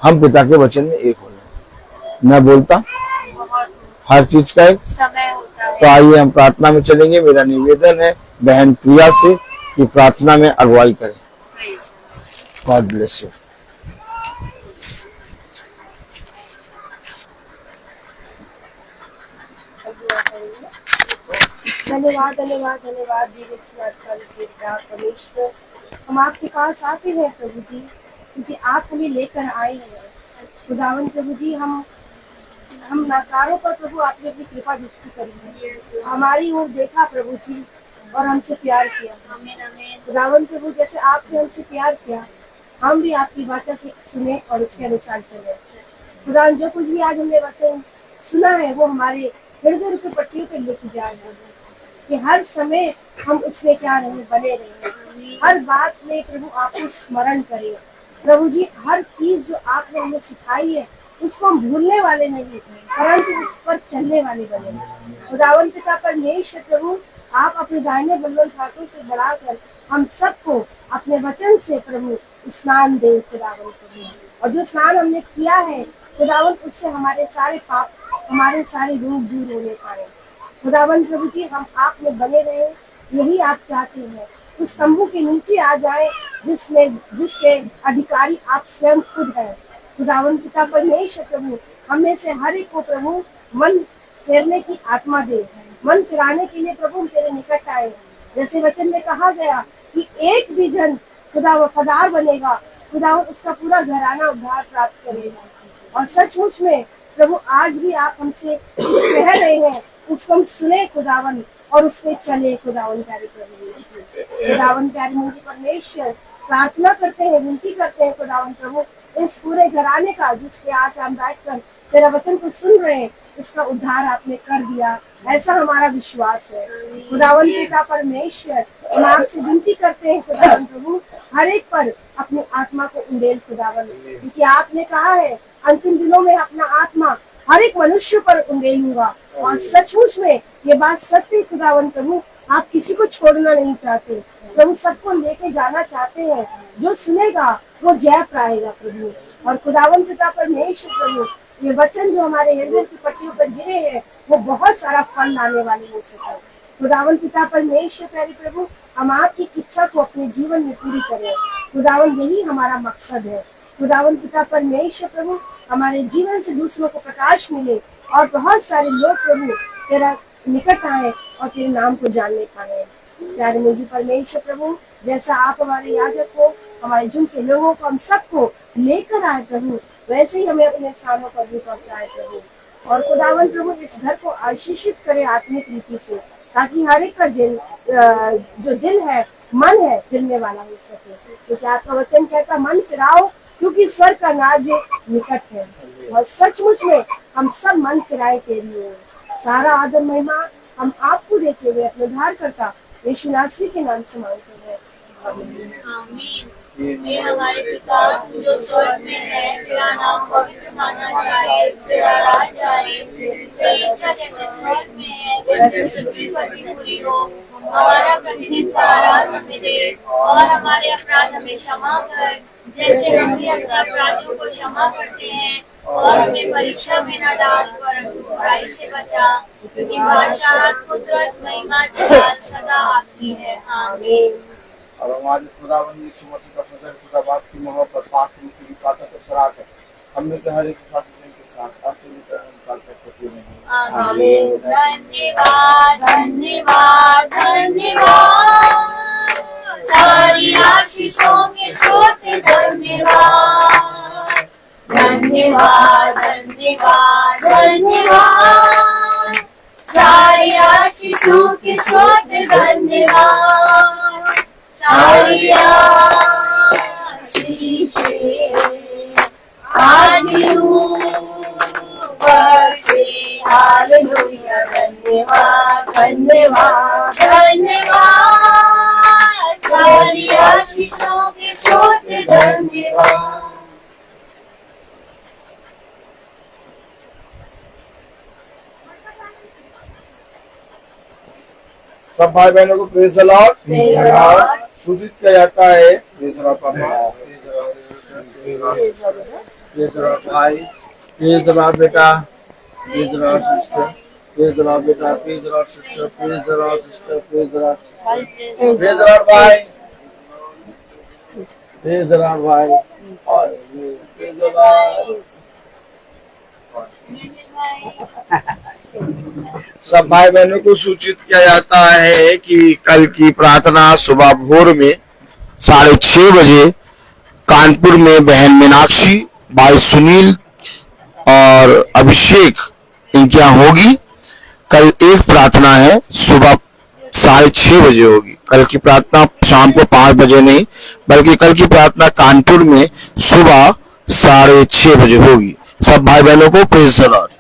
हम पिता के वचन में एक हो जाए। मैं बोलता हर चीज का एक समय होता है। तो आइए हम प्रार्थना में चलेंगे। मेरा निवेदन है बहन प्रिया से कि प्रार्थना में अगुवाई करें। God bless you. धन्यवाद धन्यवाद धन्यवाद जीवित स्नातन के पिता परमेश्वर। हम आपके पास आते हैं प्रभु जी, क्योंकि आप हमें लेकर आए हैं खुदावन प्रभु जी। हम नाकारों पर प्रभु आपने अपनी कृपा दृष्टि करी है, हमारी ओर देखा प्रभु जी और हमसे प्यार किया। खुदावन प्रभु, जैसे आपने हमसे प्यार किया, हम भी आपकी वाचा के सुने और उसके अनुसार चले। खुदा, जो कुछ भी आज हमने वचन सुना है वो हमारे हृदय की पट्टियों पे लेके जा रहे हैं, कि हर समय हम उसमें क्या रहे, बने रहे, हर बात में प्रभु आपको स्मरण करें प्रभु जी। हर चीज जो आपने हमें सिखाई है उसको हम भूलने वाले नहीं, परंतु उस पर चलने वाले बने। खुदावन पिता परमेश्वर प्रभु, आप अपने दाहिने बल्लम हाथों से बढ़ाकर हम सबको अपने वचन से प्रभु स्नान दे खुदावन प्रभु। और जो स्नान हमने किया है खुदावन, उससे हमारे सारे पाप, हमारे सारे रोग दूर होने पाए खुदावन प्रभु जी। हम आप में बने रहे, यही आप चाहते हैं। उस तंबू के नीचे आ जाए जिसके अधिकारी आप स्वयं खुद हैं खुदावन पिता परमेश्वर प्रभु। हमें से हर एक को प्रभु मन फेरने की आत्मा दे, मन फिराने के लिए प्रभु हम तेरे निकट आए। जैसे वचन में कहा गया कि एक भी जन खुदा वफादार बनेगा, खुदा उसका पूरा घराना उद्धार प्राप्त करेगा। और सचमुच में प्रभु आज भी आप हमसे कह रहे हैं, उसको हम सुने खुदावन और उस पर चले खुदावन प्यारे परमेश्वर। खुदावन प्यारे मुझे परमेश्वर प्रार्थना करते हैं, विनती करते हैं खुदावन प्रभु, इस पूरे घराने का जिसके आज हम बैठकर तेरा वचन को सुन रहे हैं, उसका उद्धार आपने कर दिया, ऐसा हमारा विश्वास है खुदावन पिता परमेश्वर। हम आपसे विनती करते हैं खुदावन प्रभु, हर एक पर अपनी आत्मा को उंडेल खुदावन, क्योंकि आपने कहा है अंतिम दिनों में अपना आत्मा हर एक मनुष्य पर उंडेलूंगा। और सचमुच में ये बात सत्य खुदावन प्रभु, आप किसी को छोड़ना नहीं चाहते प्रभु, सबको लेके जाना चाहते हैं। जो सुनेगा वो जय पाएगा प्रभु। और खुदावन पिता परमेश्वर प्रभु, ये वचन जो हमारे हृदय की पट्टियों पर गिरे हैं वो बहुत सारा फल लाने वाले हो सके खुदावन पिता परमेश्वर प्यारे प्रभु। हम आपकी इच्छा को अपने जीवन में पूरी करें खुदावन, यही हमारा मकसद है खुदावन पिता परमेश्वर प्रभु। हमारे जीवन से दूसरों को प्रकाश मिले और बहुत सारे लोग प्रभु तेरा निकट आए और तेरे नाम को जानने पाए प्यारे मुझे परमेश्वर प्रभु। जैसा आप हमारे याजक को, हमारे जुन के लोगों को, हम सबको लेकर आए प्रभु, वैसे ही हमें अपने स्थानों पर भी पहुंचाए प्रभु। और खुदावन प्रभु इस घर को आशीषित करे आत्मिक रीति से, ताकि हर एक का जो दिल है, मन है, फिरने वाला हो सके। क्योंकि आपका वचन कहता मन फिराओ, क्योंकि स्वर्ग का राज्य निकट है। और सचमुच में हम सब मन फिराए के लिए सारा आदर महिमा हम आपको देते हुए अपने उद्धारकर्ता यीशु नासरी के नाम से मांगते हैं, आमीन। हे हमारे पिता जो स्वर्ग में है, तेरा नाम पवित्र माना जाए, तेरा राज आए, तेरी इच्छा जैसे स्वर्ग में है वैसे पृथ्वी पर भी पूरी हो। हमारा प्रतिदिन का आहार हमें दे, और हमारे अपराध हमें क्षमा कर, जैसे हम भी अपने अपराधियों को क्षमा करते हैं। और हमें परीक्षा में न डाल, परंतु बुराई से बचा, क्योंकि बादशाह, कुदरत, महिमा, जलाल सदा आपकी है, आमीन। और हमारे खुदावंद यीशु मसीह का फजल, खुदा बाप की मोहब्बत, पाक की ताकत और शराकत हमने से हर एक साथी के साथ आपसे लेकर काल तक होती रहे, आमीन। धन्यवाद धन्यवाद धन्यवाद, सारी आशीषों के स्रोत धन्यवाद, धन्यवाद धन्यवाद धन्यवाद, सारी आशीषों के स्रोत धन्यवाद, सारी आशीषें आदि ऊपर से हालेलुया। धन्यवाद धन्यवाद धन्यवाद, सारी आशीषों के स्रोत धन्यवाद। सब भाई बहनों को प्रेज द लॉर्ड। सूचित किया जाता है, प्रेज द लॉर्ड पापा, प्रेज द लॉर्ड भाई, प्रेज द लॉर्ड बेटा, praise the Lord sister, praise the Lord बेटा, praise the Lord sister, praise the Lord sister, praise the Lord, praise the Lord भाई, praise the Lord भाई, और praise the Lord. सब भाई बहनों को सूचित किया जाता है कि कल की प्रार्थना सुबह भोर में 6:30 बजे कानपुर में बहन मीनाक्षी, भाई सुनील और अभिषेक इनके यहाँ होगी। कल एक प्रार्थना है, सुबह 6:30 बजे होगी। कल की प्रार्थना शाम को 5 बजे नहीं, बल्कि कल की प्रार्थना कानपुर में सुबह 6:30 बजे होगी। सब भाई बहनों को प्रेज़ द लॉर्ड।